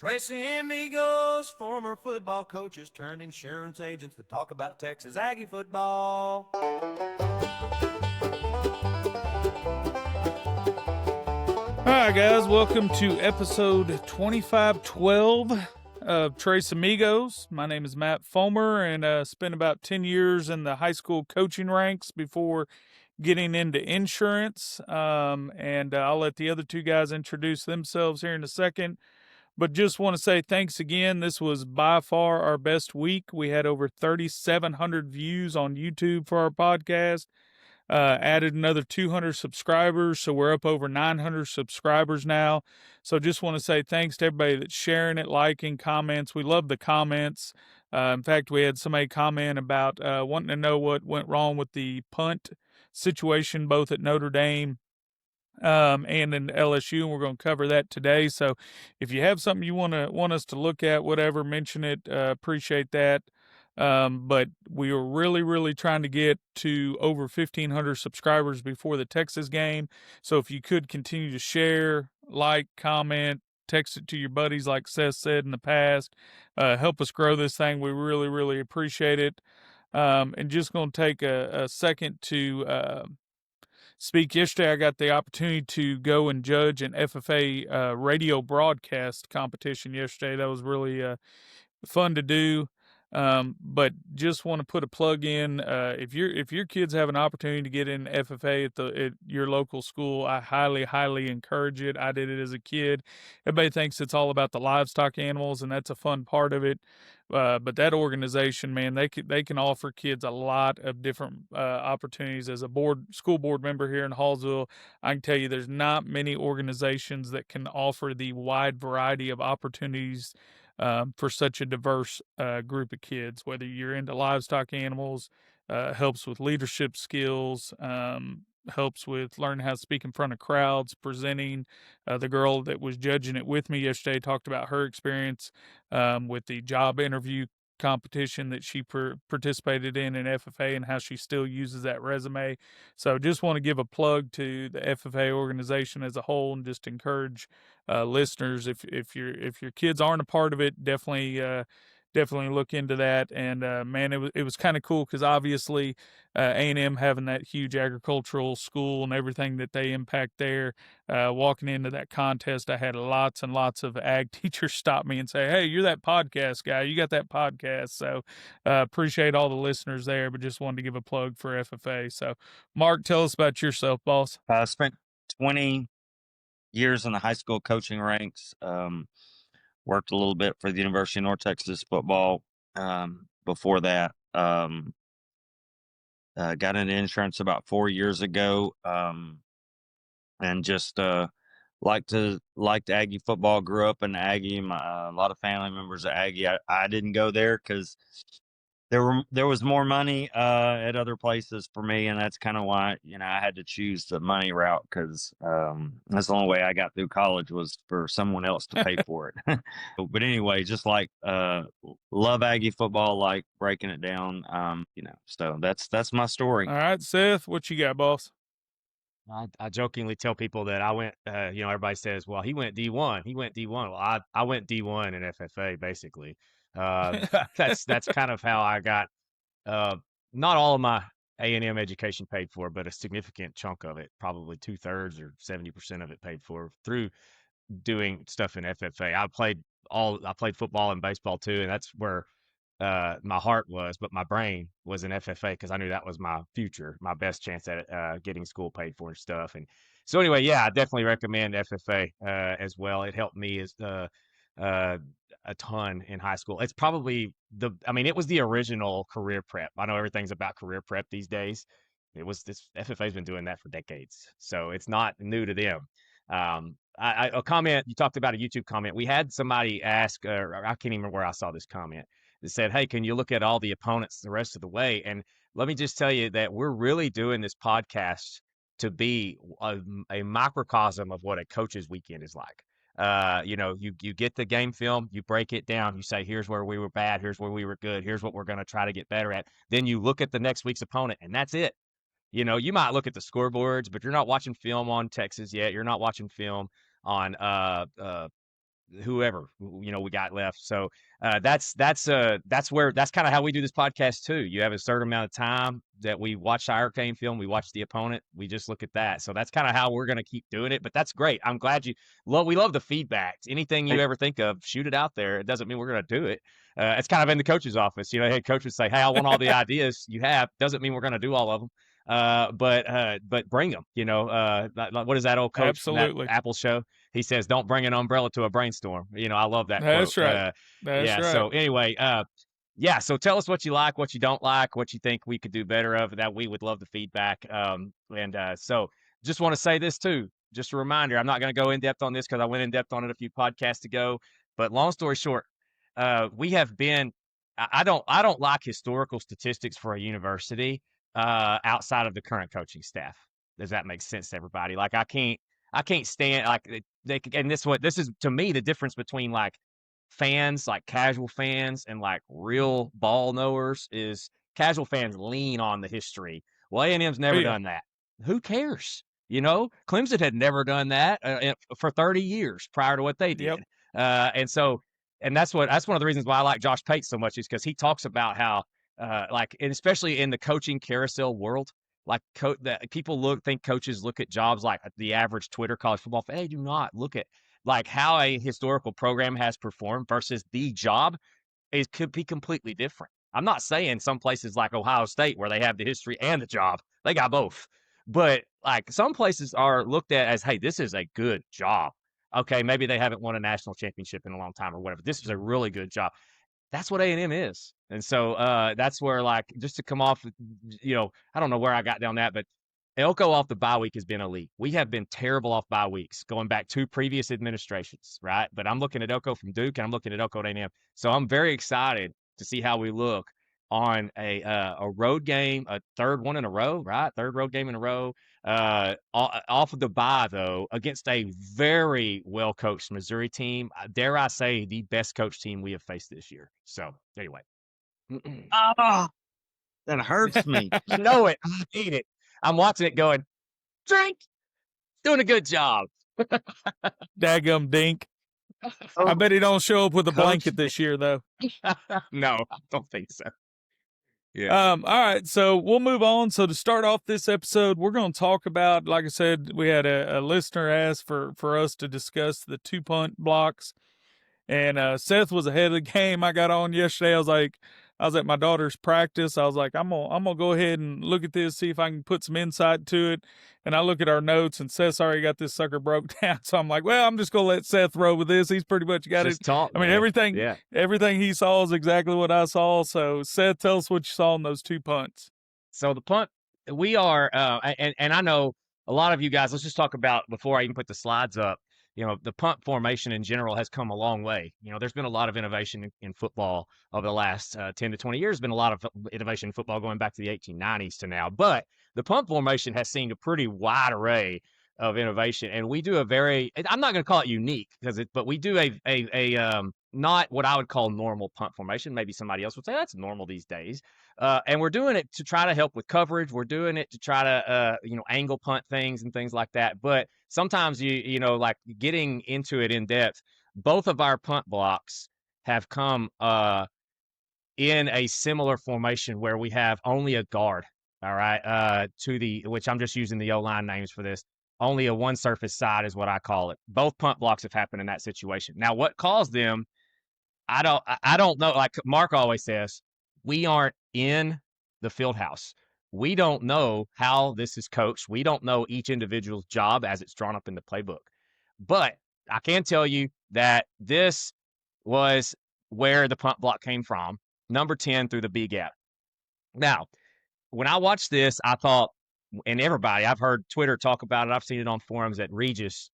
Tres Amigos, former football coaches turned insurance agents to talk about Texas Aggie football. All right, guys, welcome to episode 2512 of Tres Amigos. My name is Matt Fulmer, and spent about 10 years in the high school coaching ranks before getting into insurance. I'll let the other two guys introduce themselves here in a second. But just want to say thanks again. This was by far our best week. We had over 3,700 views on YouTube for our podcast. Added another 200 subscribers, so we're up over 900 subscribers now. So just want to say thanks to everybody that's sharing it, liking, comments. We love the comments. In fact, we had somebody comment about wanting to know what went wrong with the punt situation, both at Notre Dame and in LSU, and we're going to cover that today. So if you have something you want us to look at, whatever, mention it. Appreciate that. But we were really trying to get to over 1,500 subscribers before the Texas game. So if you could continue to share, like, comment, text it to your buddies, like Seth said in the past, help us grow this thing. We really appreciate it. And just going to take a second to speak. Yesterday, I got the opportunity to go and judge an FFA radio broadcast competition yesterday. That was really fun to do. But just want to put a plug in. If your kids have an opportunity to get in FFA at your local school, I highly encourage it. I did it as a kid. Everybody thinks it's all about the livestock animals, and that's a fun part of it. But that organization, man, they can offer kids a lot of different opportunities. As a school board member here in Hallsville, I can tell you there's not many organizations that can offer the wide variety of opportunities for such a diverse group of kids. Whether you're into livestock animals, helps with leadership skills, helps with learning how to speak in front of crowds, presenting. The girl that was judging it with me yesterday talked about her experience with the job interview competition that she participated in FFA and how she still uses that resume. So just want to give a plug to the FFA organization as a whole and just encourage listeners, if your kids aren't a part of it, definitely look into that. And man, it was kind of cool because obviously A&M having that huge agricultural school and everything that they impact there. Walking into that contest, I had lots and lots of ag teachers stop me and say, "Hey, you're that podcast guy. You got that podcast." So appreciate all the listeners there, but just wanted to give a plug for FFA. So Mark, tell us about yourself, boss. I spent 20 years in the high school coaching ranks. Worked a little bit for the University of North Texas football. Before that, got into insurance about 4 years ago, and just liked Aggie football. Grew up in Aggie. A lot of family members are Aggie. I didn't go there because there was more money at other places for me, and that's kind of why I had to choose the money route, because that's the only way I got through college was for someone else to pay for it. But anyway, just love Aggie football, like breaking it down. So that's my story. All right, Seth, what you got, boss? I jokingly tell people that I went, everybody says, well, he went D1. He went D1. Well, I went D1 in FFA, basically. That's kind of how I got not all of my A&M education paid for, but a significant chunk of it, probably 2/3 or 70% of it paid for through doing stuff in FFA. I played football and baseball too, and that's where my heart was, but my brain was in FFA because I knew that was my future, my best chance at getting school paid for and stuff. And so anyway, yeah, I definitely recommend FFA as well. It helped me as a ton in high school. It's probably it was the original career prep. I know everything's about career prep these days. FFA's been doing that for decades, so it's not new to them. A comment, you talked about a YouTube comment. We had somebody ask, I can't even remember where I saw this comment, that said, "Hey, can you look at all the opponents the rest of the way?" And let me just tell you that we're really doing this podcast to be a microcosm of what a coach's weekend is like. You get the game film, you break it down, you say, here's where we were bad, here's where we were good, here's what we're going to try to get better at. Then you look at the next week's opponent, and that's it. You might look at the scoreboards, but you're not watching film on Texas yet. You're not watching film on whoever we got left. So that's kind of how we do this podcast too. You have a certain amount of time that we watch the hurricane film, we watch the opponent, we just look at that. So that's kind of how we're going to keep doing it. But that's great. I'm glad we love the feedback. Anything you ever think of, shoot it out there. It doesn't mean we're going to do it. It's kind of in the coach's office. Head coach would say, "Hey, I want all the ideas you have." Doesn't mean we're going to do all of them. But bring them. What is that old coach from that Absolutely. Apple show? He says, "Don't bring an umbrella to a brainstorm." I love that That's quote. right. That's yeah. right. So anyway, yeah. So tell us what you like, what you don't like, what you think we could do better of. That we would love the feedback. So just want to say this too. Just a reminder. I'm not going to go in depth on this because I went in depth on it a few podcasts ago. But long story short, we have been. I don't like historical statistics for a university outside of the current coaching staff. Does that make sense to everybody? Like I can't stand like this is to me the difference between like fans, like casual fans and like real ball knowers is casual fans lean on the history. Well, A&M's never done that. Who cares? Clemson had never done that for 30 years prior to what they did. And that's one of the reasons why I like Josh Pate so much is because he talks about how and especially in the coaching carousel world, like that people think coaches look at jobs like the average Twitter college football fan. They do not look at like how a historical program has performed versus the job. It could be completely different. I'm not saying some places like Ohio State where they have the history and the job, they got both. But like some places are looked at as, hey, this is a good job. Okay, maybe they haven't won a national championship in a long time or whatever. This is a really good job. That's what A&M is. And so that's where, like, just to come off, I don't know where I got down that, but Elko off the bye week has been elite. We have been terrible off bye weeks going back to previous administrations, right? But I'm looking at Elko from Duke, and I'm looking at Elko at A&M. So I'm very excited to see how we look on a road game, a third one in a row, right? Third road game in a row. Off of the bye, though, against a very well-coached Missouri team. Dare I say, the best coach team we have faced this year. So, anyway. Ah, that hurts me. I know it. I hate it. I'm watching it going, drink. Doing a good job. Daggum dink. I bet he don't show up with a blanket this year, though. No, I don't think so. Yeah. All right, so we'll move on. So to start off this episode, we're going to talk about, like I said, we had a listener ask for us to discuss the 2 punt blocks. And Seth was ahead of the game. I got on yesterday. I was at my daughter's practice. I was like, I'm gonna go ahead and look at this, see if I can put some insight to it. And I look at our notes, and Seth's already got this sucker broke down. So I'm like, well, I'm just gonna let Seth roll with this. He's pretty much got it. I mean, everything he saw is exactly what I saw. So Seth, tell us what you saw in those 2 punts. So the punt, we are, and I know a lot of you guys. Let's just talk about before I even put the slides up. The punt formation in general has come a long way. There's been a lot of innovation in football over the last 10 to 20 years. There's been a lot of innovation in football going back to the 1890s to now. But the punt formation has seen a pretty wide array of innovation. And we do I'm not going to call it unique but we do a not what I would call normal punt formation. Maybe somebody else would say that's normal these days. And we're doing it to try to help with coverage. We're doing it to try to, angle punt things and things like that. But sometimes like getting into it in depth, both of our punt blocks have come in a similar formation where we have only a guard. All right. Which I'm just using the O-line names for this. Only a one surface side is what I call it. Both punt blocks have happened in that situation. Now, what caused them? I don't know. Like Mark always says, we aren't in the field house. We don't know how this is coached. We don't know each individual's job as it's drawn up in the playbook. But I can tell you that this was where the punt block came from, number 10 through the B gap. Now, when I watched this, I thought, and everybody, I've heard Twitter talk about it. I've seen it on forums that Regis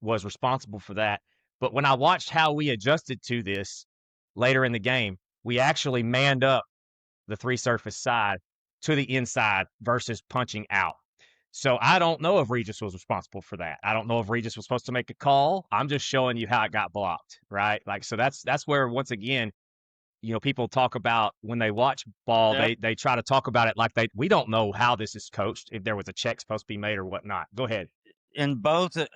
was responsible for that. But when I watched how we adjusted to this later in the game, we actually manned up the 3 surface side to the inside versus punching out. So I don't know if Regis was responsible for that. I don't know if Regis was supposed to make a call. I'm just showing you how it got blocked, right? Like, so that's where, once again, people talk about when they watch ball, they try to talk about it like we don't know how this is coached, if there was a check supposed to be made or whatnot. Go ahead. in both the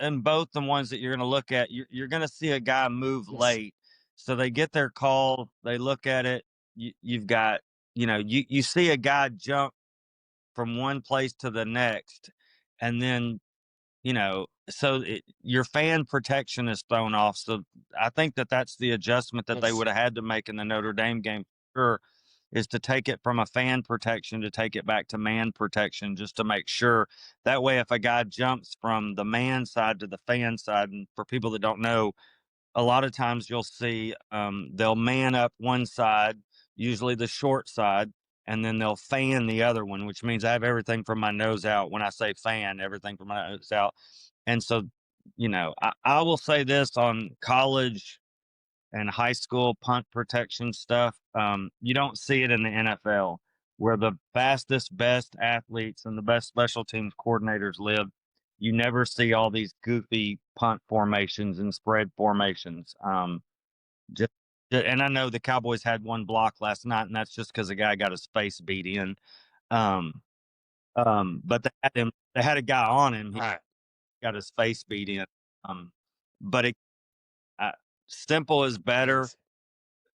ones that you're going to look at, you're going to see a guy move Yes. late. So they get their call, they look at it. You've got, you see a guy jump from one place to the next, and then, so your fan protection is thrown off. So I think that's the adjustment that they Yes. would have had to make in the Notre Dame game, for sure, is to take it from a fan protection to take it back to man protection, just to make sure. That way, if a guy jumps from the man side to the fan side, and for people that don't know, a lot of times you'll see they'll man up one side, usually the short side, and then they'll fan the other one, which means I have everything from my nose out. When I say fan, everything from my nose out. And so, I will say this on college and high school punt protection stuff. You don't see it in the NFL, where the fastest, best athletes and the best special teams coordinators live. You never see all these goofy punt formations and spread formations. Just, and I know the Cowboys had one block last night, and that's just because the guy got his face beat in. But they had a guy on him. He Right. got his face beat in. But simple is better.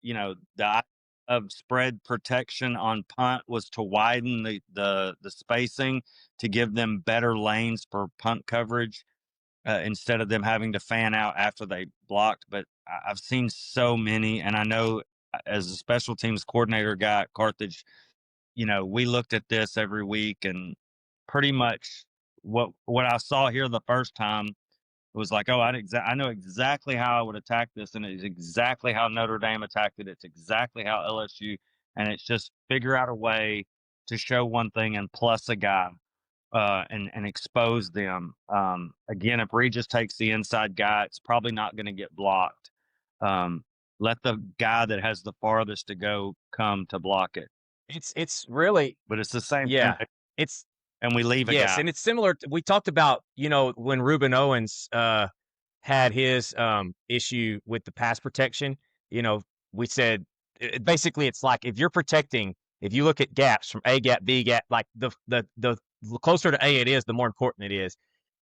Yes. The idea of spread protection on punt was to widen the spacing, to give them better lanes for punt coverage, instead of them having to fan out after they blocked. But I've seen so many, and I know as a special teams coordinator guy at Carthage, we looked at this every week, and pretty much what I saw here the first time, it was like, oh, I know exactly how I would attack this, and it's exactly how Notre Dame attacked it. It's exactly how LSU, and it's just figure out a way to show one thing and plus a guy, and expose them. Again, if Regis takes the inside guy, it's probably not going to get blocked. Let the guy that has the farthest to go come to block it. It's really, But it's the same yeah. thing, It's and we leave a yes, guy. and it's similar. We talked about, when Reuben Owens had his issue with the pass protection. We said basically it's like, if you're protecting, if you look at gaps from A gap, B gap, like the closer to A it is, the more important it is.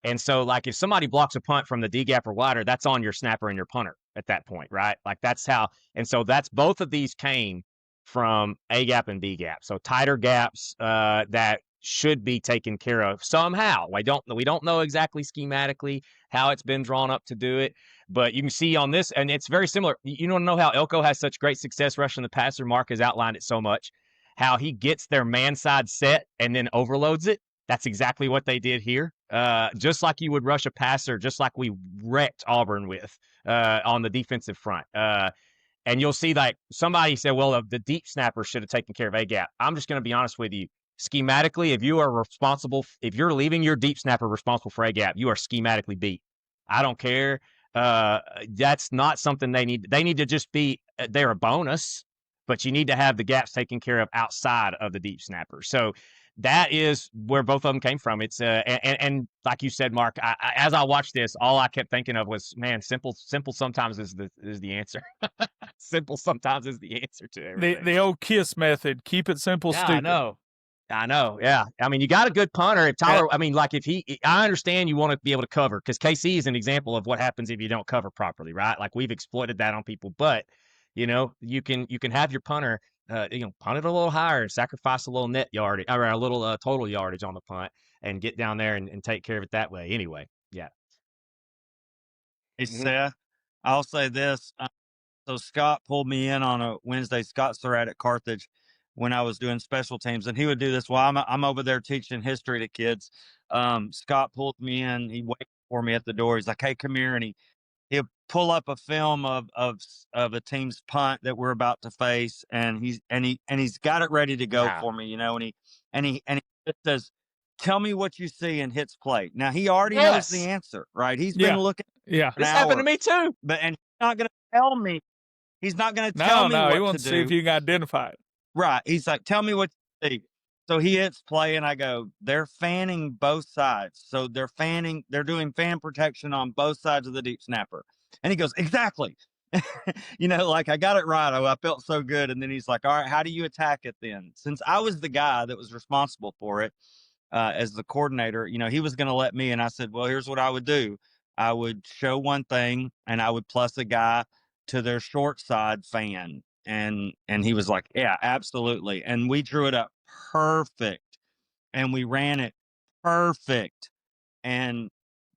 And so, like, if somebody blocks a punt from the D gap or wider, that's on your snapper and your punter at that point, right? Like, that's how. And so that's, both of these came from A gap and B gap. So tighter gaps that should be taken care of somehow. We don't know exactly schematically how it's been drawn up to do it, but you can see on this, and it's very similar. You don't know how Elko has such great success rushing the passer. Mark has outlined it so much, how he gets their man side set and then overloads it. That's exactly what they did here. Just like you would rush a passer, just like we wrecked Auburn with on the defensive front. And you'll see, like, somebody said, well, the deep snapper should have taken care of A gap. I'm just going to be honest with you. Schematically, if you're leaving your deep snapper responsible for A gap, you are schematically beat. I don't care. That's not something they need. They need to just be, they're a bonus, but you need to have the gaps taken care of outside of the deep snapper. So that is where both of them came from. It's and like you said, Mark, as I watched this, all I kept thinking of was, man, simple sometimes is the answer. Simple sometimes is the answer to everything. The old KISS method: keep it simple, Yeah, stupid. I know. Yeah. I mean, you got a good punter. If Tyler, I mean, like, I understand you want to be able to cover, because KC is an example of what happens if you don't cover properly, right? Like, we've exploited that on people, but you can have your punter, punt it a little higher, sacrifice a little net yardage, or a little total yardage on the punt, and get down there and take care of it that way. Anyway, yeah. Hey, Seth, I'll say this. So Scott pulled me in on a Wednesday. Scott Surratt at Carthage, when I was doing special teams, and he would do this while I'm over there teaching history to kids. Scott pulled me in. He waited for me at the door. He's like, "Hey, come here," and he'll pull up a film of a team's punt that we're about to face, and he's got it ready to go for me, and he just says, "Tell me what you see," and hits play. Now he already knows the answer, right? He's been looking. Yeah, this happened to me too. And he's not going to tell me. He's not going to tell me what he wants to to see do. if you can identify it. Right. He's like, "Tell me what you see." So he hits play, and I go, "They're fanning both sides. So they're doing fan protection on both sides of the deep snapper." And he goes, "Exactly." Like, I got it right. I felt so good. And then he's like, "All right, how do you attack it then?" Since I was the guy that was responsible for it, as the coordinator, he was going to let me, and I said, well, here's what I would do. I would show one thing, and I would plus a guy to their short side fan, and he was like, yeah, absolutely, and we drew it up perfect, and we ran it perfect, and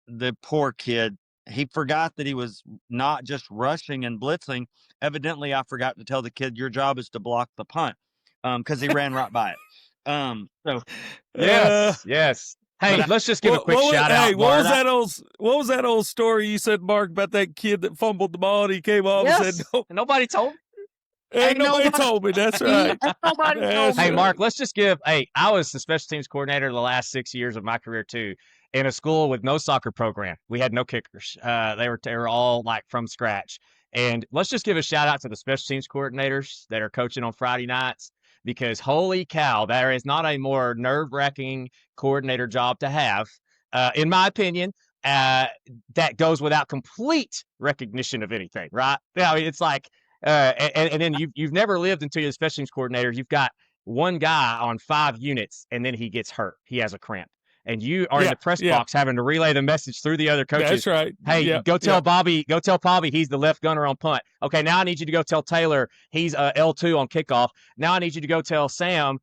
the poor kid, he forgot that he was not just rushing and blitzing. Evidently, I forgot to tell the kid, your job is to block the punt, because he ran right by it. So Yes. Hey, but let's just give a quick shout out, Hey, what Mark. was that old story you said, Mark, about that kid that fumbled the ball and he came off and said, no, Nobody told me. ain't nobody told me. That's right. nobody told Hey, me. Mark, let's just give. Hey, I was the special teams coordinator the last 6 years of my career too, in a school with no soccer program. We had no kickers. They were all like from scratch. And let's just give a shout out to the special teams coordinators that are coaching on Friday nights, because holy cow, there is not a more nerve-wracking coordinator job to have, in my opinion. That goes without complete recognition of anything, right? It's like. And then you've never lived until you're the special teams coordinator. You've got one guy on 5 units, and then he gets hurt. He has a cramp, and you are in the press box having to relay the message through the other coaches. That's right. Hey, go tell Bobby. Go tell Bobby he's the left gunner on punt. Okay, now I need you to go tell Taylor he's L2 on kickoff. Now I need you to go tell Sam.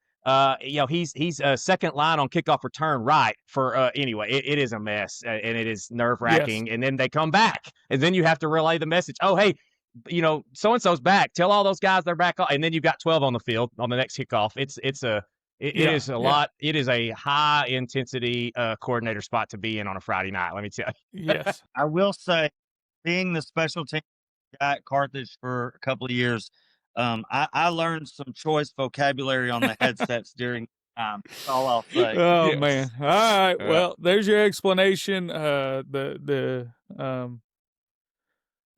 He's second line on kickoff return right for anyway. It is a mess, and it is nerve-wracking. Yes. And then they come back, and then you have to relay the message. Oh, hey, so-and-so's back. Tell all those guys they're back. And then you've got 12 on the field on the next kickoff. It is a lot. It is a high intensity coordinator spot to be in on a Friday night. Let me tell you. Yes. I will say, being the special team guy at Carthage for a couple of years, I learned some choice vocabulary on the headsets during time. That's all I'll say. Oh man. All right. Well, there's your explanation.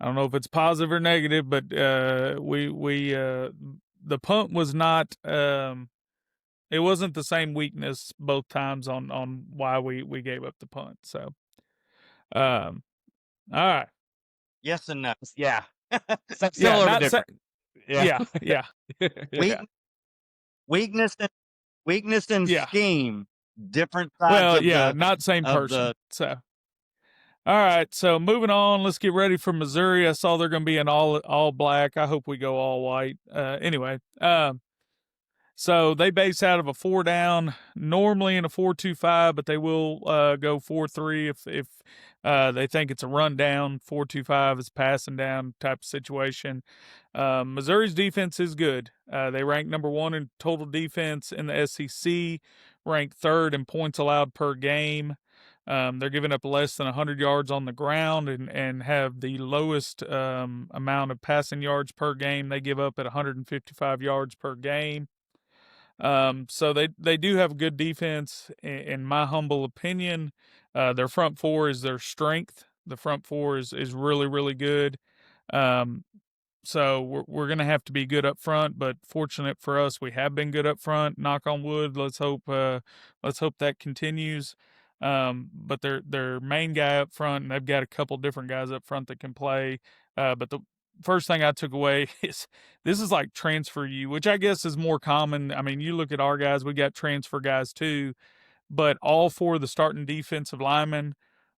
I don't know if it's positive or negative, but the punt was not. It wasn't the same weakness both times on why we gave up the punt. So, all right. Yes and no. Yeah. Similar to different. Yeah. Weakness and scheme. Different sides. Well, not same person. So. All right, so moving on, let's get ready for Missouri. I saw they're going to be in all black. I hope we go all white. Anyway, so they base out of a 4-down, normally in a 4-2-5, but they will go 4-3 if they think it's a run down. 4-2-5 is passing down type of situation. Missouri's defense is good. They rank number 1 in total defense in the SEC, ranked 3rd in points allowed per game. They're giving up less than 100 yards on the ground and have the lowest amount of passing yards per game. They give up at 155 yards per game. So they do have a good defense, in my humble opinion. Their front four is their strength. The front four is really, really good. So we're going to have to be good up front, but fortunate for us, we have been good up front. Knock on wood. Let's hope that continues. But their main guy up front, and they've got a couple different guys up front that can play. But the first thing I took away is this is like transfer you, which I guess is more common. I mean, you look at our guys, we got transfer guys too, but all 4 of the starting defensive linemen,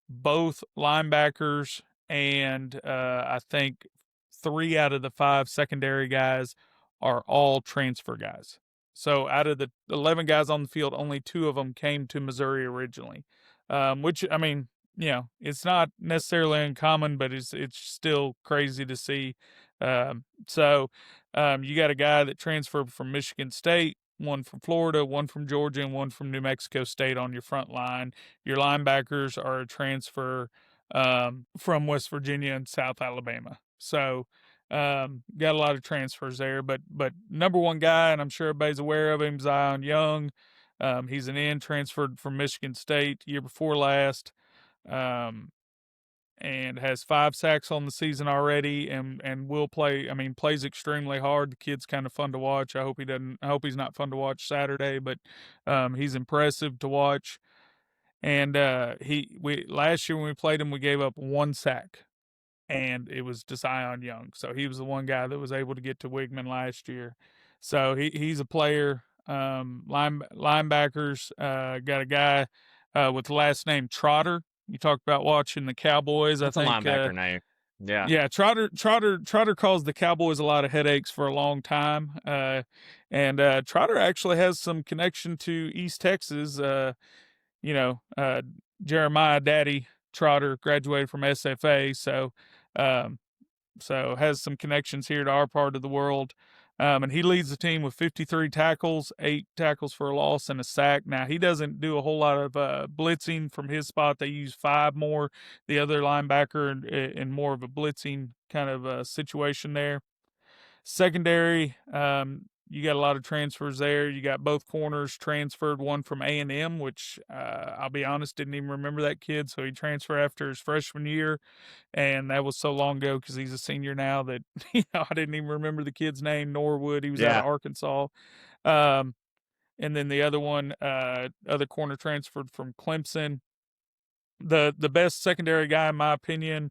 both linebackers, and I think 3 out of the 5 secondary guys are all transfer guys. So out of the 11 guys on the field, only 2 of them came to Missouri originally, which, I mean, it's not necessarily uncommon, but it's still crazy to see. So you got a guy that transferred from Michigan State, 1 from Florida, 1 from Georgia, and 1 from New Mexico State on your front line. Your linebackers are a transfer from West Virginia and South Alabama. So got a lot of transfers there, but number 1 guy, and I'm sure everybody's aware of him, Zion Young. He's an end, transferred from Michigan State year before last, and has 5 sacks on the season already, and will play. I mean, plays extremely hard. The kid's kind of fun to watch. I hope he's not fun to watch Saturday, but he's impressive to watch. And last year when we played him, we gave up 1 sack. And it was to Zion Young. So he was the one guy that was able to get to Wigman last year. So he's a player. Linebackers, got a guy with the last name Trotter. You talked about watching the Cowboys. That's I a think linebacker name. Yeah. yeah, Trotter caused the Cowboys a lot of headaches for a long time. And Trotter actually has some connection to East Texas. Jeremiah Daddy Trotter graduated from SFA, um, so has some connections here to our part of the world. And he leads the team with 53 tackles, 8 tackles for a loss, and a sack. Now, he doesn't do a whole lot of blitzing from his spot. They use 5 more, the other linebacker, in more of a blitzing kind of situation there. Secondary, you got a lot of transfers there. You got both corners transferred, one from A&M, which I'll be honest, didn't even remember that kid. So he transferred after his freshman year. And that was so long ago because he's a senior now that I didn't even remember the kid's name. Norwood, he was out Yeah. of Arkansas. And then the other one, other corner transferred from Clemson. The best secondary guy, in my opinion,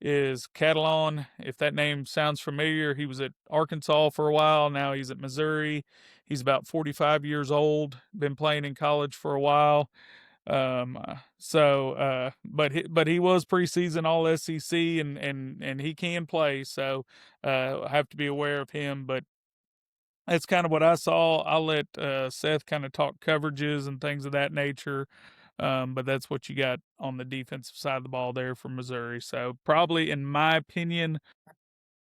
is Catalon. If that name sounds familiar, he was at Arkansas for a while. Now he's at Missouri. He's about 45 years old, been playing in college for a while. But he was preseason all SEC and he can play. So, I have to be aware of him, but that's kind of what I saw. I'll let, Seth kind of talk coverages and things of that nature. But that's what you got on the defensive side of the ball there for Missouri. So probably, in my opinion,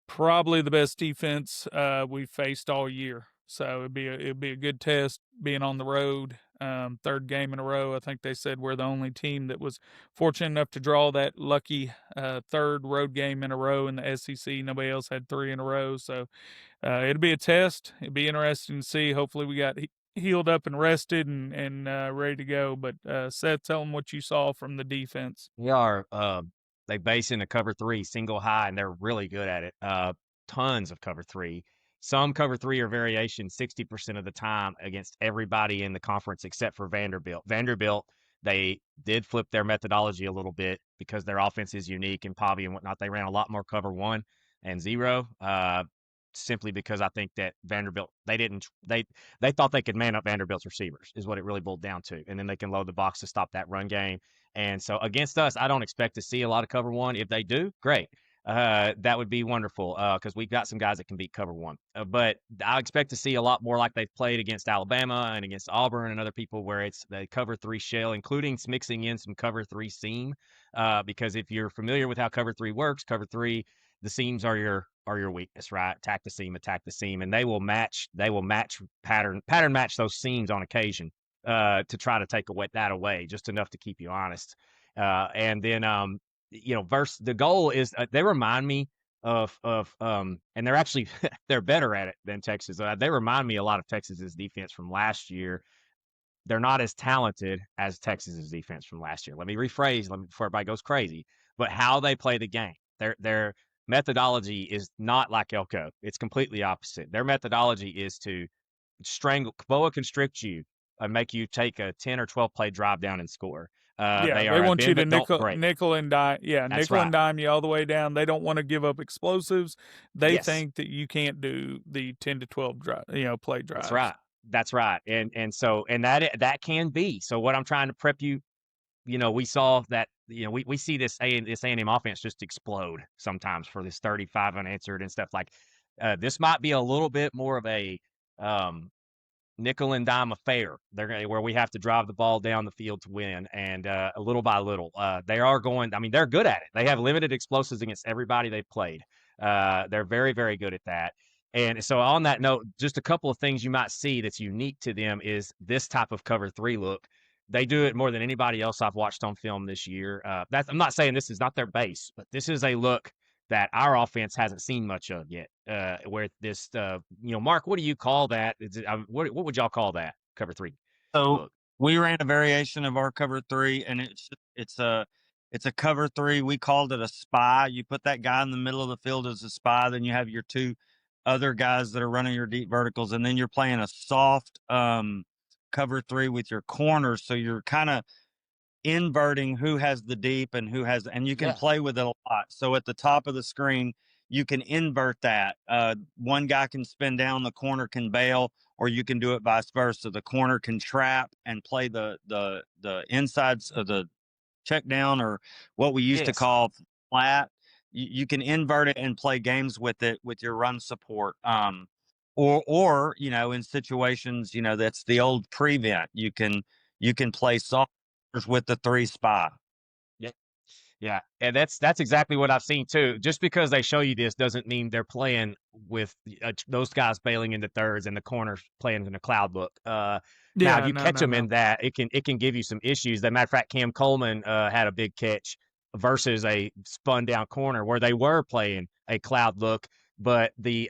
probably the best defense we've faced all year. So it'd be a good test being on the road. Third game in a row. I think they said we're the only team that was fortunate enough to draw that lucky third road game in a row in the SEC. Nobody else had 3 in a row. So it'll be a test. It'd be interesting to see. Hopefully we got healed up and rested and ready to go. But Seth, tell them what you saw from the defense. We are they base in a cover 3 single high, and they're really good at it. Tons of cover 3. Some cover 3 are variation 60% of the time against everybody in the conference except for Vanderbilt. Vanderbilt, they did flip their methodology a little bit because their offense is unique and Pavy and whatnot. They ran a lot more cover 1 and 0. Simply because I think that Vanderbilt, they thought they could man up Vanderbilt's receivers is what it really boiled down to. And then they can load the box to stop that run game. And so against us, I don't expect to see a lot of cover 1. If they do, great. That would be wonderful because we've got some guys that can beat cover 1. But I expect to see a lot more like they've played against Alabama and against Auburn and other people where it's the cover 3 shell, including mixing in some cover 3 seam. Because if you're familiar with how cover 3 works, cover 3, the seams are your weakness, right? Attack the seam, and they will match pattern match those seams on occasion to try to take that away, just enough to keep you honest. And then the goal is they remind me of and they're actually they're better at it than Texas. They remind me a lot of Texas's defense from last year. They're not as talented as Texas's defense from last year. Let me rephrase before everybody goes crazy. But how they play the game, their methodology is not like Elko. It's completely opposite. Their methodology is to boa-constrict you and make you take a 10 or 12 play drive down and score. They want you to nickel and dime. Yeah, That's nickel right. and dime you all the way down. They don't want to give up explosives. They Yes. think that you can't do the 10 to 12 play drives. That's right. And so that can be. So what I'm trying to prep you, we saw that, we see this A&M offense just explode sometimes for this 35 unanswered and stuff like this might be a little bit more of a nickel and dime affair. Where we have to drive the ball down the field to win, and little by little, they're good at it. They have limited explosives against everybody they've played. They're very, very good at that. And so on that note, just a couple of things you might see that's unique to them is this type of cover 3 look. They do it more than anybody else I've watched on film this year. I'm not saying this is not their base, but this is a look that our offense hasn't seen much of yet. Where this, Mark, what do you call that? What would y'all call that cover 3? So look? we ran a variation of our cover 3, and it's a cover 3. We called it a spy. You put that guy in the middle of the field as a spy, then you have your 2 other guys that are running your deep verticals, and then you're playing a soft cover 3 with your corners. So you're kind of inverting who has the deep and you can play with it a lot. So at the top of the screen, you can invert that. One guy can spin down, the corner can bail, or you can do it vice versa. The corner can trap and play the insides of the check down, or what we used to Yes. call flat. You can invert it and play games with it with your run support. Or in situations, that's the old prevent. You can play soft with the 3 spy. Yeah, and that's exactly what I've seen too. Just because they show you this doesn't mean they're playing with those guys bailing into thirds and the corners playing in a cloud look. Now, if Yeah, you no, catch no, them no. in that, it can give you some issues. As a matter of fact, Cam Coleman had a big catch versus a spun down corner where they were playing a cloud look, but the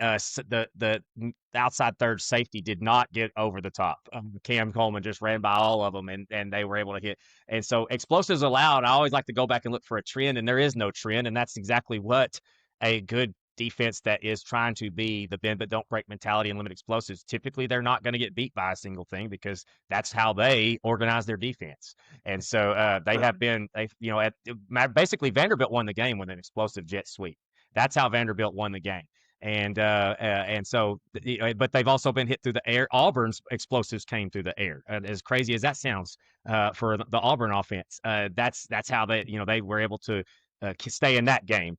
outside third safety did not get over the top. Cam Coleman just ran by all of them, and they were able to hit. And so explosives allowed. I always like to go back and look for a trend, and there is no trend, and that's exactly what a good defense that is trying to be the bend but don't break mentality and limit explosives. Typically, they're not going to get beat by a single thing because that's how they organize their defense. And so they have been, basically Vanderbilt won the game with an explosive jet sweep. That's how Vanderbilt won the game. And so, but they've also been hit through the air. Auburn's explosives came through the air. As crazy as that sounds, for the Auburn offense, that's how they were able to stay in that game.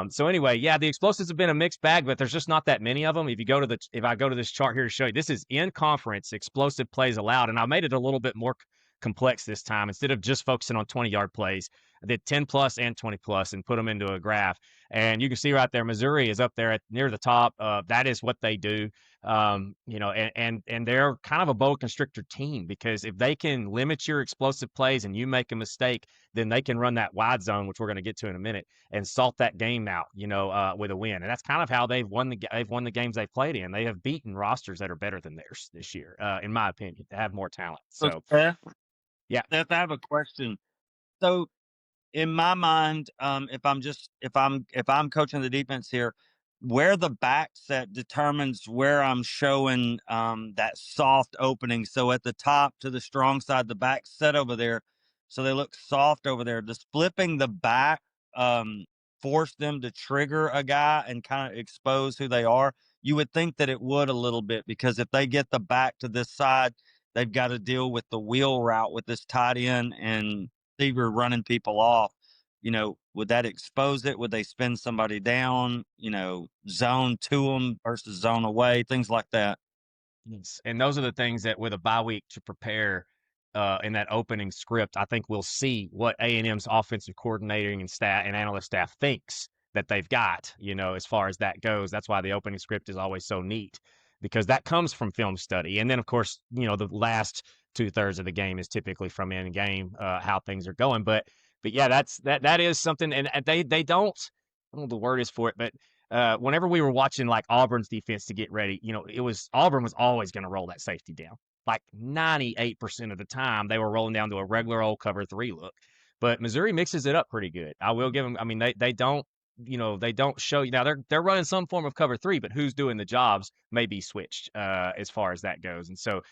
So anyway, yeah, the explosives have been a mixed bag, but there's just not that many of them. If I go to this chart here to show you, this is in conference explosive plays allowed, and I made it a little bit more complex this time. Instead of just focusing on 20-yard plays, I did 10 plus and 20 plus and put them into a graph. And you can see right there, Missouri is up there near the top. That is what they do. And they're kind of a boa-constrictor team, because if they can limit your explosive plays and you make a mistake, then they can run that wide zone, which we're going to get to in a minute, and salt that game out, with a win. And that's kind of how they've won the games they've played in. They have beaten rosters that are better than theirs this year, in my opinion, to have more talent. So, Seth, yeah. Seth, I have a question. So, in my mind, if I'm coaching the defense here, where the back set determines where I'm showing that soft opening. So at the top to the strong side, the back set over there, so they look soft over there. Does flipping the back force them to trigger a guy and kind of expose who they are? You would think that it would a little bit, because if they get the back to this side, they've got to deal with the wheel route with this tight end and receiver running people off. Would that expose it? Would they spin somebody down, zone to them versus zone away, things like that? Yes. And those are the things that, with a bye week to prepare, in that opening script, I think we'll see what A&M's offensive coordinating and staff and analyst staff thinks that they've got, as far as that goes. That's why the opening script is always so neat, because that comes from film study. And then, of course, the last 2/3 of the game is typically from in game, how things are going. But yeah, that is something. And they don't, I don't know what the word is for it, but whenever we were watching like Auburn's defense to get ready, Auburn was always going to roll that safety down. Like 98% of the time, they were rolling down to a regular old cover-3 look. But Missouri mixes it up pretty good. I will give them. I mean, they don't, they don't show you. Now they're running some form of cover-3, but who's doing the jobs may be switched, as far as that goes. And so,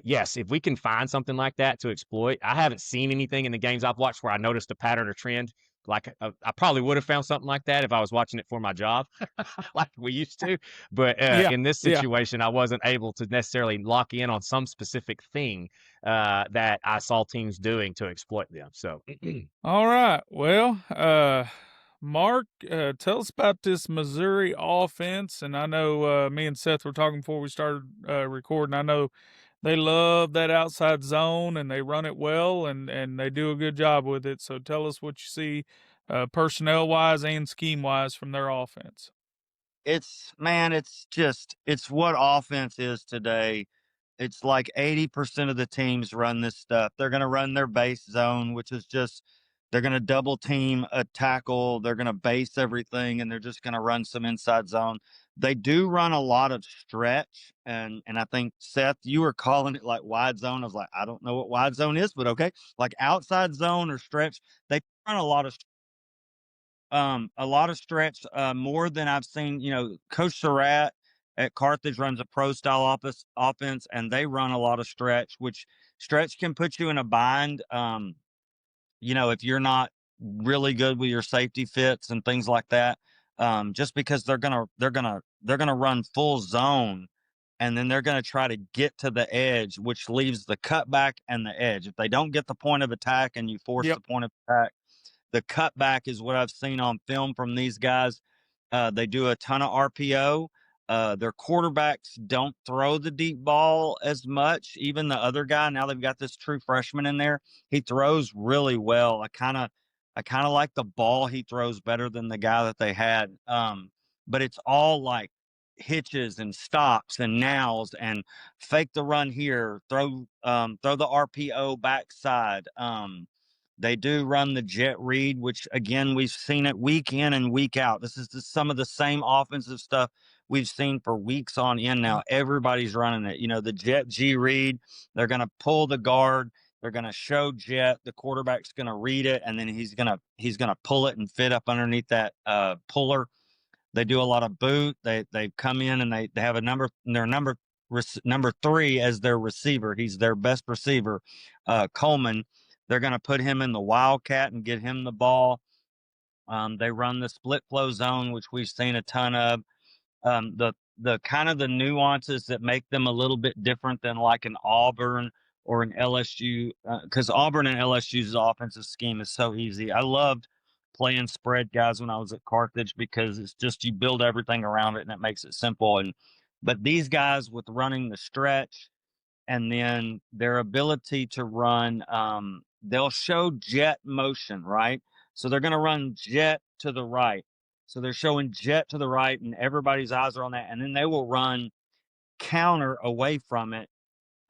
yes, if we can find something like that to exploit. I haven't seen anything in the games I've watched where I noticed a pattern or trend. Like, I probably would have found something like that if I was watching it for my job, like we used to. But in this situation, I wasn't able to necessarily lock in on some specific thing that I saw teams doing to exploit them. So, All right. Well, Mark, tell us about this Missouri offense. And I know me and Seth were talking before we started recording. I know they love that outside zone, and they run it well, and they do a good job with it. So tell us what you see personnel-wise and scheme-wise from their offense. It's what offense is today. It's like 80% of the teams run this stuff. They're going to run their base zone, which is just, they're going to double team a tackle. They're going to base everything, and they're just going to run some inside zone. They do run a lot of stretch. And I think, Seth, you were calling it like wide zone. I was like, I don't know what wide zone is, but okay. Like outside zone or stretch, they run a lot of stretch, more than I've seen. Coach Surratt at Carthage runs a pro style offense, and they run a lot of stretch, which stretch can put you in a bind. If you're not really good with your safety fits and things like that, just because they're gonna run full zone, and then they're going to try to get to the edge, which leaves the cutback and the edge. If they don't get the point of attack and you force Yep. the point of attack, the cutback is what I've seen on film from these guys. They do a ton of RPO. Their quarterbacks don't throw the deep ball as much. Even the other guy, now they've got this true freshman in there. He throws really well. I kind of like the ball he throws better than the guy that they had. But it's all like hitches and stops and nows and fake the run here, throw the RPO backside. They do run the jet read, which again, we've seen it week in and week out. This is some of the same offensive stuff we've seen for weeks on end now. Everybody's running it. You know, the jet G read, they're going to pull the guard. They're going to show jet. The quarterback's going to read it, and then he's going to pull it and fit up underneath that puller. They do a lot of boot. They come in and they have a number. Their number 3 as their receiver. He's their best receiver, Coleman. They're going to put him in the wildcat and get him the ball. They run the split flow zone, which we've seen a ton of. The kind of the nuances that make them a little bit different than like an Auburn or an LSU, because Auburn and LSU's offensive scheme is so easy. I loved playing spread guys when I was at Carthage because it's just you build everything around it and it makes it simple. But these guys with running the stretch and then their ability to run, they'll show jet motion, right? So they're going to run jet to the right. So they're showing jet to the right, and everybody's eyes are on that. And then they will run counter away from it.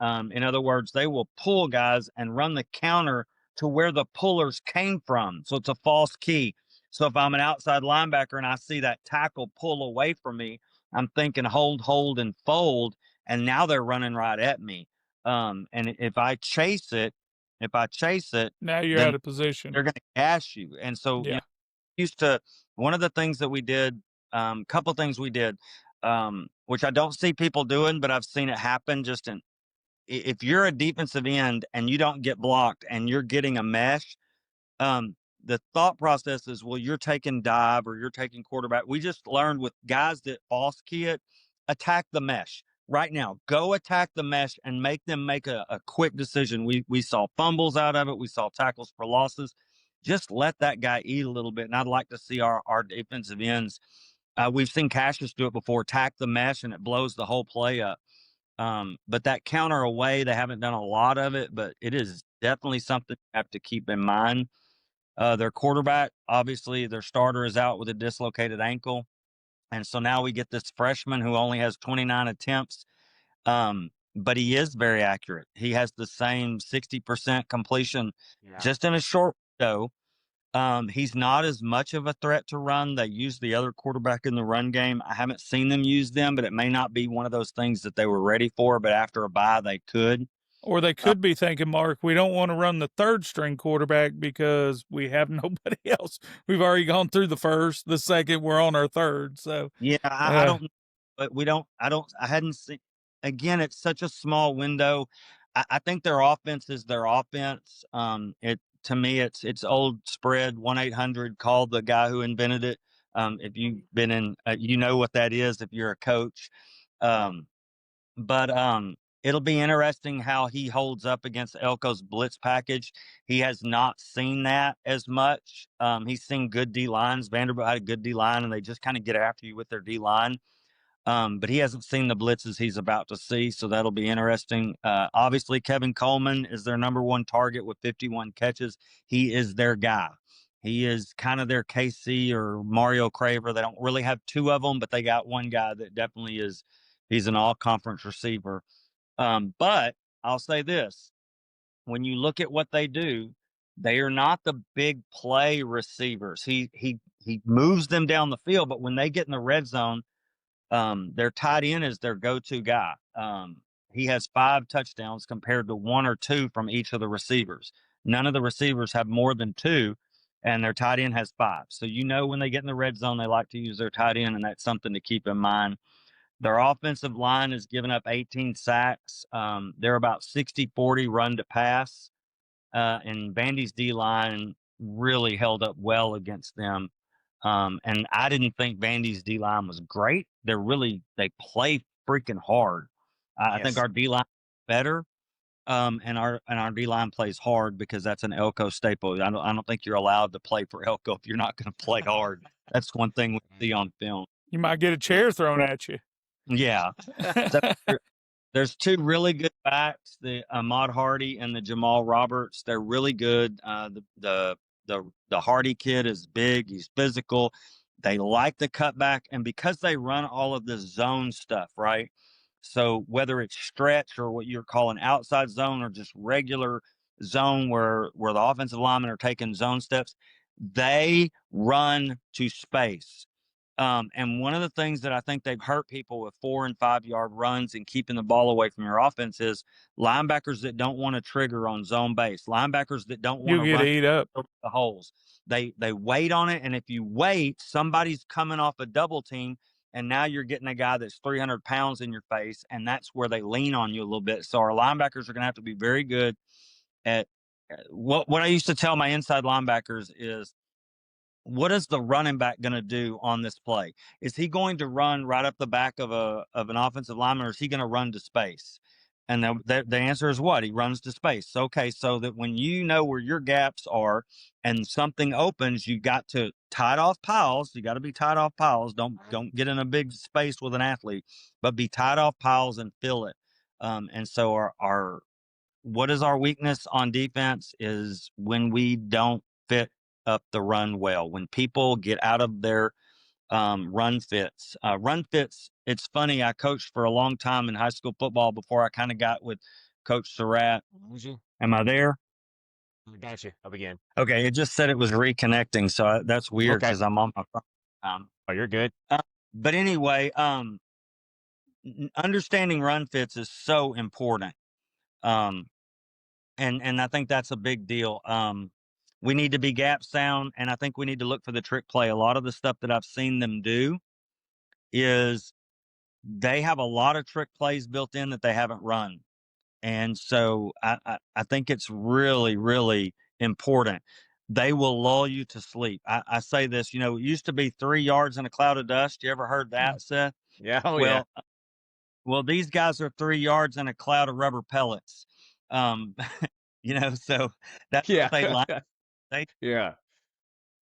In other words, they will pull guys and run the counter to where the pullers came from. So it's a false key. So if I'm an outside linebacker and I see that tackle pull away from me, I'm thinking hold, and fold. And now they're running right at me. And if I chase it, now you're then out of position. they're going to gash you. And so, you know, used to, one of the things that we did, couple things we did, which I don't see people doing, but I've seen it happen just if you're a defensive end and you don't get blocked and you're getting a mesh, the thought process is, well, you're taking dive or you're taking quarterback. We just learned with guys that false key it, attack the mesh right now. Go attack the mesh and make them make a quick decision. We saw fumbles out of it. We saw tackles for losses. Just let that guy eat a little bit. And I'd like to see our defensive ends. We've seen Cassius do it before, attack the mesh, and it blows the whole play up. But that counter away, they haven't done a lot of it, but it is definitely something you have to keep in mind. Their quarterback, obviously, their starter is out with a dislocated ankle. And so now we get this freshman who only has 29 attempts. But he is very accurate. He has the same 60% completion just in a short window. He's not as much of a threat to run. They use the other quarterback in the run game. I haven't seen them use them, but it may not be one of those things that they were ready for, but after a bye, they could. Or they could be thinking, Mark, we don't want to run the third string quarterback because we have nobody else. We've already gone through the first, the second, we're on our third. So yeah, I don't, but I hadn't seen, again, it's such a small window. I think their offense is their offense. To me, it's old spread 1-800 call the guy who invented it. If you've been in, you know what that is if you're a coach. But it'll be interesting how he holds up against Elko's blitz package. He has not seen that as much. He's seen good D lines. Vanderbilt had a good D line, and they just kind of get after you with their D line. But he hasn't seen the blitzes he's about to see, so that'll be interesting. Obviously, Kevin Coleman is their number one target with 51 catches. He is their guy. He is kind of their KC or Mario Craver. They don't really have two of them, but they got one guy that definitely is. He's an all-conference receiver. But I'll say this. When you look at what they do, they are not the big play receivers. He moves them down the field, but when they get in the red zone, their tight end is their go-to guy. He has 5 touchdowns compared to 1 or 2 from each of the receivers. None of the receivers have more than 2, and their tight end has 5. So you know when they get in the red zone, they like to use their tight end, and that's something to keep in mind. Their offensive line has given up 18 sacks. They're about 60-40 run to pass. And Vandy's D-line really held up well against them. And I didn't think Vandy's D-line was great. They play freaking hard. I think Yes. our D line better. And our D line plays hard because that's an Elko staple. I don't think you're allowed to play for Elko if you're not going to play hard. That's one thing we see on film. You might get a chair thrown at you. Yeah. So there's two really good backs, the Ahmad Hardy and the Jamal Roberts. They're really good. The Hardy kid is big. He's physical. They like the cutback, and because they run all of this zone stuff, right? So whether it's stretch or what you're calling outside zone or just regular zone where the offensive linemen are taking zone steps, they run to space. And one of the things that I think they've hurt people with 4 and 5 yard runs and keeping the ball away from your offense is linebackers that don't want to trigger on zone base, linebackers that don't want You to get run eat up. the holes. They wait on it, and if you wait, somebody's coming off a double team, and now you're getting a guy that's 300 pounds in your face, and that's where they lean on you a little bit. So our linebackers are going to have to be very good at what I used to tell my inside linebackers is, what is the running back going to do on this play? Is he going to run right up the back of an offensive lineman, or is he going to run to space? And the answer is what? He runs to space. Okay, so that when you know where your gaps are and something opens, you got to tied off piles. You got to be tied off piles. Don't get in a big space with an athlete, but be tied off piles and fill it. And so our what is our weakness on defense is when we don't fit up the run well. When people get out of their run fits. It's funny, I coached for a long time in high school football before I kind of got with Coach Surratt. Am I there? I got you. Up again. Okay, it just said it was reconnecting, so that's weird Okay. because I'm on my phone. Oh, you're good. But anyway, understanding run fits is so important. And I think that's a big deal. We need to be gap sound, and I think we need to look for the trick play. A lot of the stuff that I've seen them do is they have a lot of trick plays built in that they haven't run. And so I think it's really, really important. They will lull you to sleep. I say this, it used to be 3 yards in a cloud of dust. You ever heard that, Seth? Yeah. Oh, well, well, these guys are 3 yards in a cloud of rubber pellets. So that's what they like. Yeah.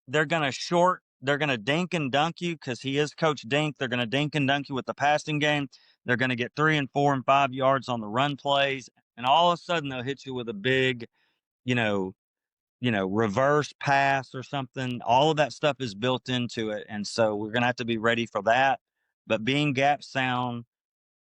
They're going to dink and dunk you because he is Coach Dink. They're going to dink and dunk you with the passing game. They're going to get 3 and 4 and 5 yards on the run plays. And all of a sudden they'll hit you with a big, reverse pass or something. All of that stuff is built into it. And so we're going to have to be ready for that. But being gap sound,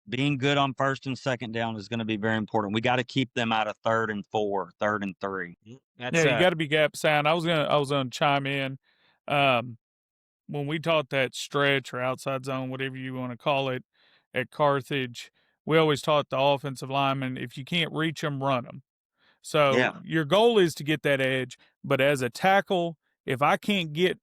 being good on first and second down is going to be very important. We got to keep them out of 3rd and 4, 3rd and 3. You got to be gap sound. I was gonna chime in. When we taught that stretch or outside zone, whatever you want to call it, at Carthage, we always taught the offensive linemen, if you can't reach them, run them. So your goal is to get that edge, but as a tackle, if I can't get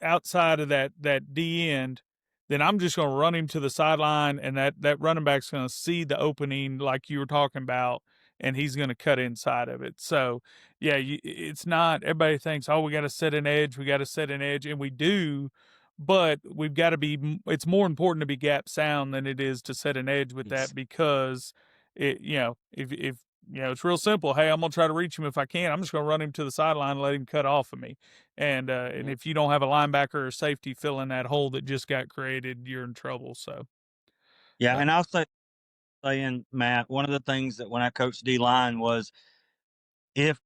outside of that D end, then I'm just going to run him to the sideline, and that running back's going to see the opening like you were talking about, and he's going to cut inside of it. So, yeah, it's not – everybody thinks, oh, we got to set an edge, and we do, but we've got to be – it's more important to be gap sound than it is to set an edge with that, because, if it's real simple. Hey, I'm going to try to reach him if I can. I'm just going to run him to the sideline and let him cut off of me. And if you don't have a linebacker or safety filling that hole that just got created, you're in trouble. So, and I'll saying, Matt, one of the things that when I coached D-line was if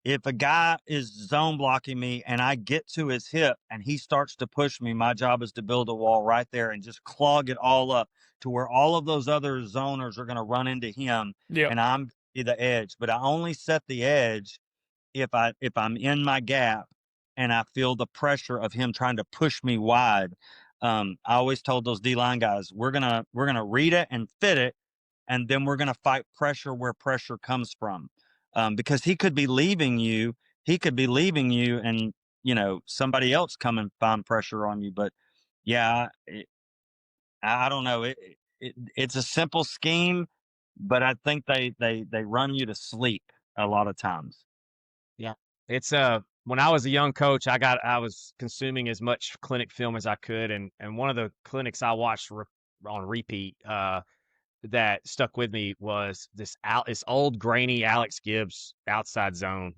a guy is zone blocking me and I get to his hip and he starts to push me, my job is to build a wall right there and just clog it all up to where all of those other zoners are going to run into him, and I'm the edge. But I only set the edge if I'm in my gap and I feel the pressure of him trying to push me wide. I always told those D-line guys, we're gonna read it and fit it, and then we're gonna fight pressure where pressure comes from, because he could be leaving you, and somebody else come and find pressure on you. But I don't know. It's a simple scheme, but I think they run you to sleep a lot of times. Yeah. It's when I was a young coach, I was consuming as much clinic film as I could, and one of the clinics I watched on repeat, that stuck with me was this old grainy Alex Gibbs outside zone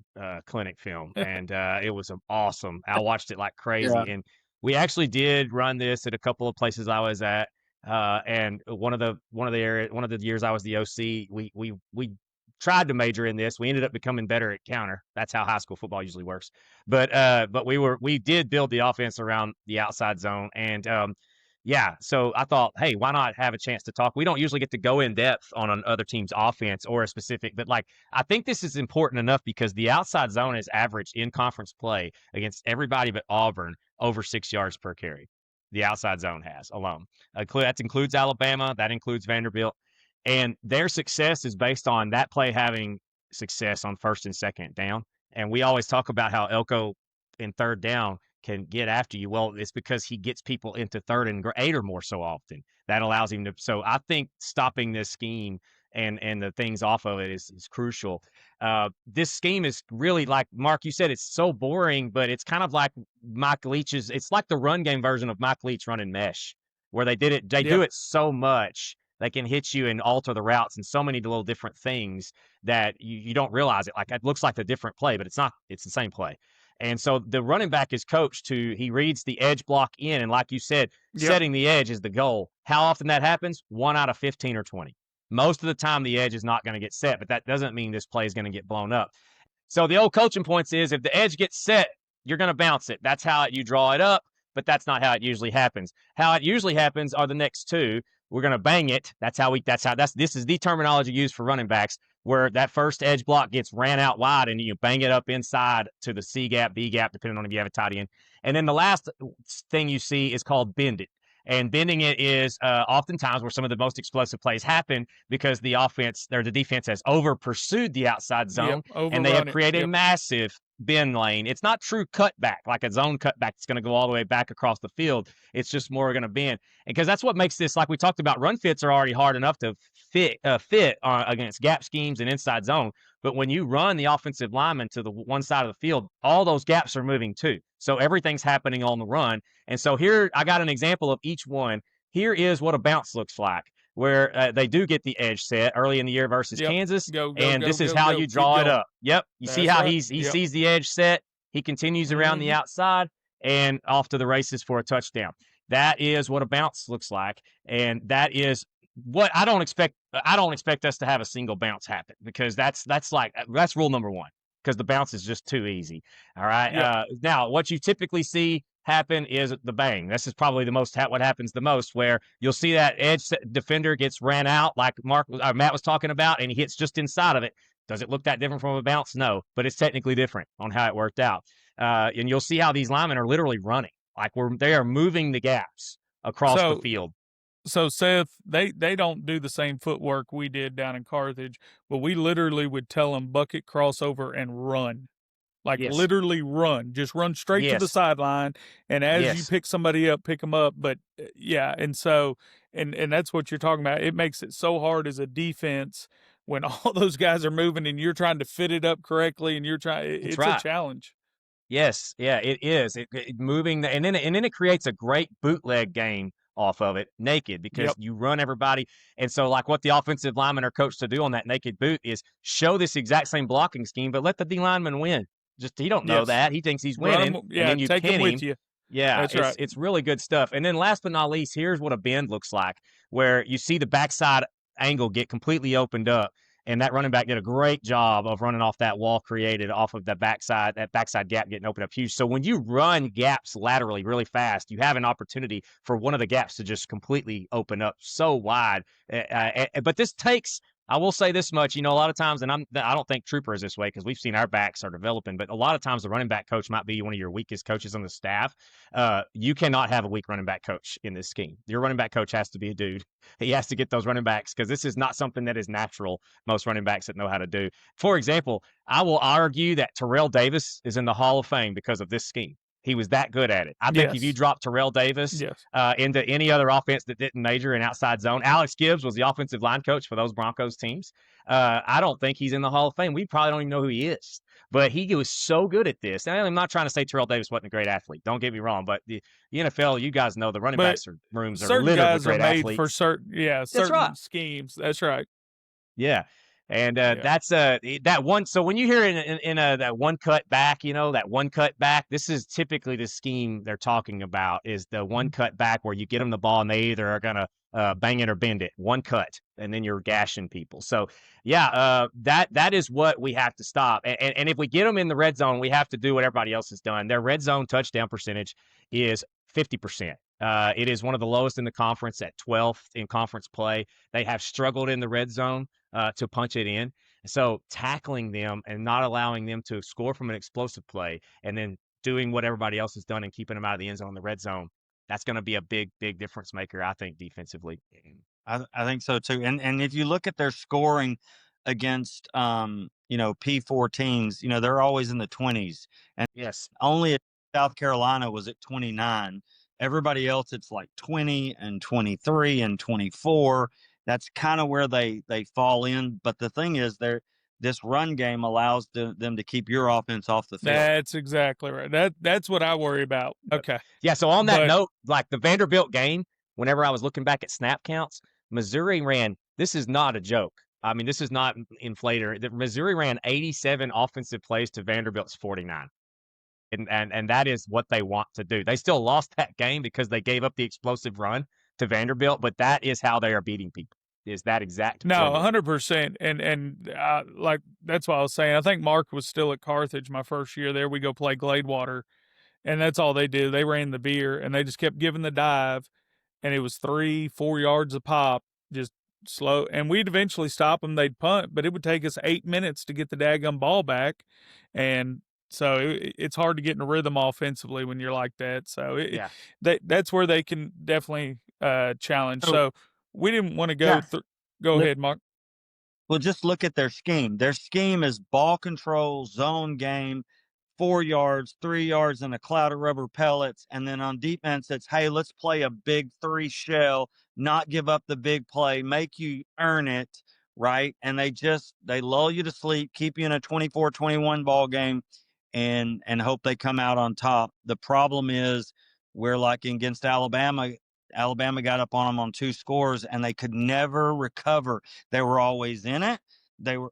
clinic film, and it was awesome. I watched it like Yeah. crazy, and we actually did run this at a couple of places I was at. And one of the years I was the OC, we tried to major in this. We ended up becoming better at counter. That's how high school football usually works. But we did build the offense around the outside zone, and yeah, so I thought, hey, why not have a chance to talk? We don't usually get to go in depth on another team's offense or a specific, but like I think this is important enough because the outside zone is averaged in conference play against everybody but Auburn over 6 yards per carry. The outside zone has alone. That includes Alabama, that includes Vanderbilt, and their success is based on that play having success on first and second down. And we always talk about how Elko in third down can get after you. Well, it's because he gets people into third and 8 or more so often. That allows him to. So I think stopping this scheme and the things off of it is crucial. This scheme is really like Mark, you said, it's so boring, but it's kind of like Mike Leach's. It's like the run game version of Mike Leach running mesh, where they did it. They do it so much they can hit you and alter the routes and so many little different things that you don't realize it. Like it looks like a different play, but it's not. It's the same play. And so the running back is coached he reads the edge block in. And like you said, setting the edge is the goal. How often that happens? 1 out of 15 or 20. Most of the time, the edge is not going to get set, but that doesn't mean this play is going to get blown up. So the old coaching points is if the edge gets set, you're going to bounce it. That's how you draw it up, but that's not how it usually happens. How it usually happens are the next two. We're going to bang it. This is the terminology used for running backs, where that first edge block gets ran out wide and you bang it up inside to the C gap, B gap, depending on if you have a tight end. And then the last thing you see is called bend it. And bending it is oftentimes where some of the most explosive plays happen because the offense or the defense has over pursued the outside zone and they have created a massive bend lane. It's not true cutback, like a zone cutback that's going to go all the way back across the field. It's just more going to bend. And because that's what makes this, like we talked about, run fits are already hard enough to fit against gap schemes and inside zone. But when you run the offensive lineman to the one side of the field, all those gaps are moving too. So everything's happening on the run. And so here I got an example of each one. Here is what a bounce looks like, where they do get the edge set early in the year versus Kansas. This is how you draw it up. Yep. You see how he sees the edge set. He continues around the outside and off to the races for a touchdown. That is what a bounce looks like. And that is what I don't expect us to have a single bounce happen because that's rule number one because the bounce is just too easy. All right. Now, what you typically see happen is the bang. This is probably what happens the most, where you'll see that edge defender gets ran out like Matt was talking about, and he hits just inside of it. Does it look that different from a bounce? No, but it's technically different on how it worked out. And you'll see how these linemen are literally running, like they are moving the gaps across the field. So Seth, they don't do the same footwork we did down in Carthage, but we literally would tell them bucket crossover and run. Like literally run, just run straight to the sideline. And as you pick somebody up, pick them up. But and so, and that's what you're talking about. It makes it so hard as a defense when all those guys are moving and you're trying to fit it up correctly and it's a challenge. Yes. Yeah, it is. It moving and then it creates a great bootleg game off of it naked because you run everybody. And so like what the offensive linemen are coached to do on that naked boot is show this exact same blocking scheme, but let the D lineman win. Just he don't know that. He thinks he's winning. And then you take pin him him. with you. Yeah, that's right. It's really good stuff. And then last but not least, here's what a bend looks like, where you see the backside angle get completely opened up. And that running back did a great job of running off that wall created off of that backside gap getting opened up huge. So when you run gaps laterally really fast, you have an opportunity for one of the gaps to just completely open up so wide. But this takes, I will say this much, a lot of times, and I don't think Trooper is this way because we've seen our backs are developing, but a lot of times the running back coach might be one of your weakest coaches on the staff. You cannot have a weak running back coach in this scheme. Your running back coach has to be a dude. He has to get those running backs because this is not something that is natural. Most running backs that know how to do. For example, I will argue that Terrell Davis is in the Hall of Fame because of this scheme. He was that good at it. I think if you Yes. drop Terrell Davis Yes. into any other offense that didn't major in outside zone, Alex Gibbs was the offensive line coach for those Broncos teams. I don't think he's in the Hall of Fame. We probably don't even know who he is, but he was so good at this. And I'm not trying to say Terrell Davis wasn't a great athlete. Don't get me wrong, but the NFL, you guys know the running But rooms are certain littered with guys are great made for athletes. That's right. certain schemes. That's right. Yeah. And Yeah. that's that one. So when you hear that one cut back, that one cut back, this is typically the scheme they're talking about, is the one cut back where you get them the ball and they either are gonna bang it or bend it. One cut, and then you're gashing people. So yeah, that is what we have to stop. And if we get them in the red zone, we have to do what everybody else has done. Their red zone touchdown percentage is 50%. It is one of the lowest in the conference at 12th in conference play. They have struggled in the red zone to punch it in. So tackling them and not allowing them to score from an explosive play, and then doing what everybody else has done and keeping them out of the end zone in the red zone, that's going to be a big difference maker, I think, defensively. I think so too. And if you look at their scoring against P4 teams, they're always in the 20s. And Yes. only South Carolina was at 29. Everybody else, it's like 20 and 23 and 24. That's kind of where they fall in. But the thing is, this run game allows them to keep your offense off the field. That's exactly right. That's what I worry about. Okay. Yeah. So on that But- note, like the Vanderbilt game, whenever I was looking back at snap counts, Missouri ran. This is not a joke. I mean, this is not inflator. Missouri ran 87 offensive plays to Vanderbilt's 49. And that is what they want to do. They still lost that game because they gave up the explosive run to Vanderbilt, but that is how they are beating people. Is that exact? No, formula. 100%. And like that's what I was saying. I think Mark was still at Carthage my first year there. We go play Gladewater, and that's all they did. They ran the veer, and they just kept giving the dive, and it was 3-4 yards a pop, just slow. And we'd eventually stop them. They'd punt, but it would take us 8 minutes to get the daggum ball back, and so it's hard to get in a rhythm offensively when you're like that. So Yeah. that's where they can definitely challenge. So we didn't want to go Yeah. Go ahead, Mark. Well, just look at their scheme. Their scheme is ball control, zone game, 4 yards, 3 yards, and a cloud of rubber pellets. And then on defense, it's, hey, let's play a big 3 shell, not give up the big play, make you earn it, right? And they lull you to sleep, keep you in a 24-21 ball game, and hope they come out on top. The problem is, we're like against Alabama. Alabama got up on them on 2 scores, and they could never recover. They were always in it.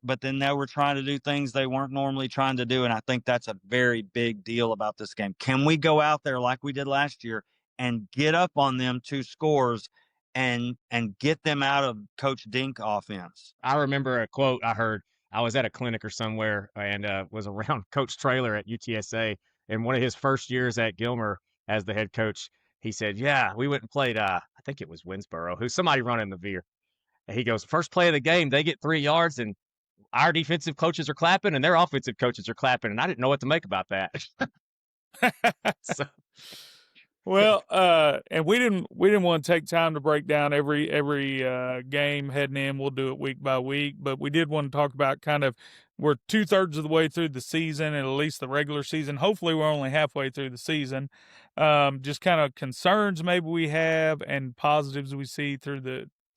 But then they were trying to do things they weren't normally trying to do. And I think that's a very big deal about this game. Can we go out there like we did last year and get up on them 2 scores and get them out of Coach Dink offense? I remember a quote I heard. I was at a clinic or somewhere and was around Coach Traylor at UTSA. And one of his first years at Gilmer as the head coach, he said, yeah, we went and played, I think it was Winsboro, who's somebody running the veer. And he goes, first play of the game, they get 3 yards, and our defensive coaches are clapping and their offensive coaches are clapping. And I didn't know what to make about that. So. Well, and we didn't want to take time to break down every game heading in. We'll do it week by week, but we did want to talk about kind of we're 2/3 of the way through the season, and at least the regular season. Hopefully, we're only halfway through the season. Just kind of concerns maybe we have and positives we see through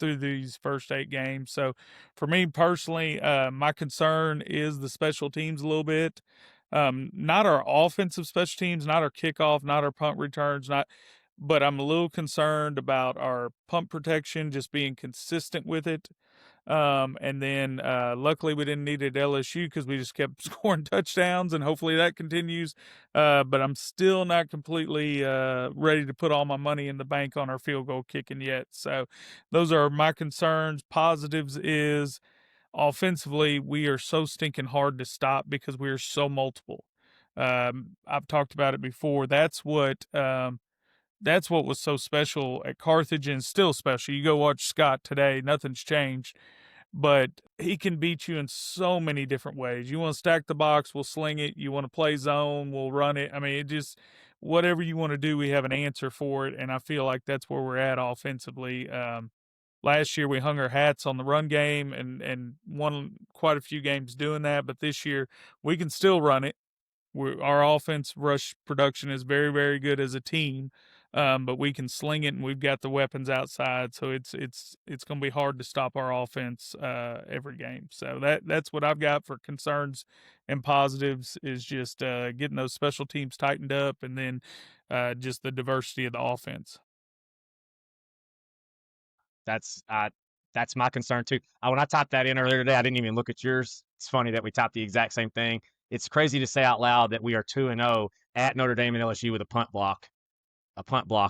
these first 8 games. So, for me personally, my concern is the special teams a little bit. Not our offensive special teams, not our kickoff, not our punt returns, but I'm a little concerned about our punt protection, just being consistent with it. And then luckily we didn't need it at LSU because we just kept scoring touchdowns, and hopefully that continues. But I'm still not completely ready to put all my money in the bank on our field goal kicking yet. So those are my concerns. Positives is offensively, we are so stinking hard to stop because we are so multiple. I've talked about it before. That's what was so special at Carthage, and still special. You go watch Scott today, nothing's changed, but he can beat you in so many different ways. You want to stack the box, we'll sling it. You want to play zone, we'll run it. I mean, it just, whatever you want to do, we have an answer for it, and I feel like that's where we're at offensively. Last year we hung our hats on the run game and won quite a few games doing that, but this year we can still run it. our offense rush production is very, very good as a team, but we can sling it and we've got the weapons outside. So it's going to be hard to stop our offense every game. So that's what I've got for concerns and positives is just getting those special teams tightened up and then just the diversity of the offense. That's my concern too. When I typed that in earlier today, I didn't even look at yours. It's funny that we typed the exact same thing. It's crazy to say out loud that we are 2-0 at Notre Dame and LSU with a punt blocked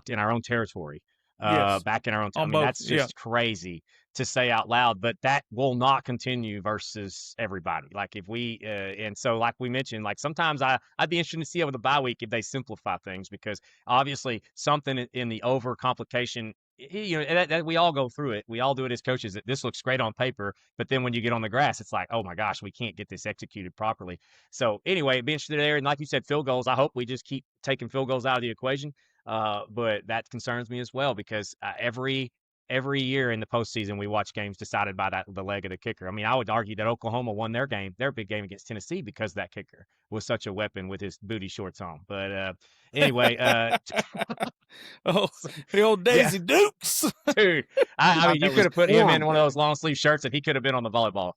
in our own territory, Yes, back in our own. I on mean, both. that's just crazy to say out loud, but that will not continue versus everybody. Like if we, and so like we mentioned, like sometimes I'd be interested to see over the bye week if they simplify things because obviously something in the over complication. You know, that we all go through it. We all do it as coaches. That this looks great on paper, but then when you get on the grass, it's like, oh my gosh, we can't get this executed properly. So anyway, be interested there. And like you said, field goals. I hope we just keep taking field goals out of the equation. But that concerns me as well because every year in the postseason we watch games decided by the leg of the kicker. I mean, I would argue that Oklahoma won their big game against Tennessee because that kicker was such a weapon with his booty shorts on. But anyway, Oh, the old Daisy Dukes. dude, I mean, you could have put him in one of horrible. those long sleeve shirts and he could have been on the volleyball.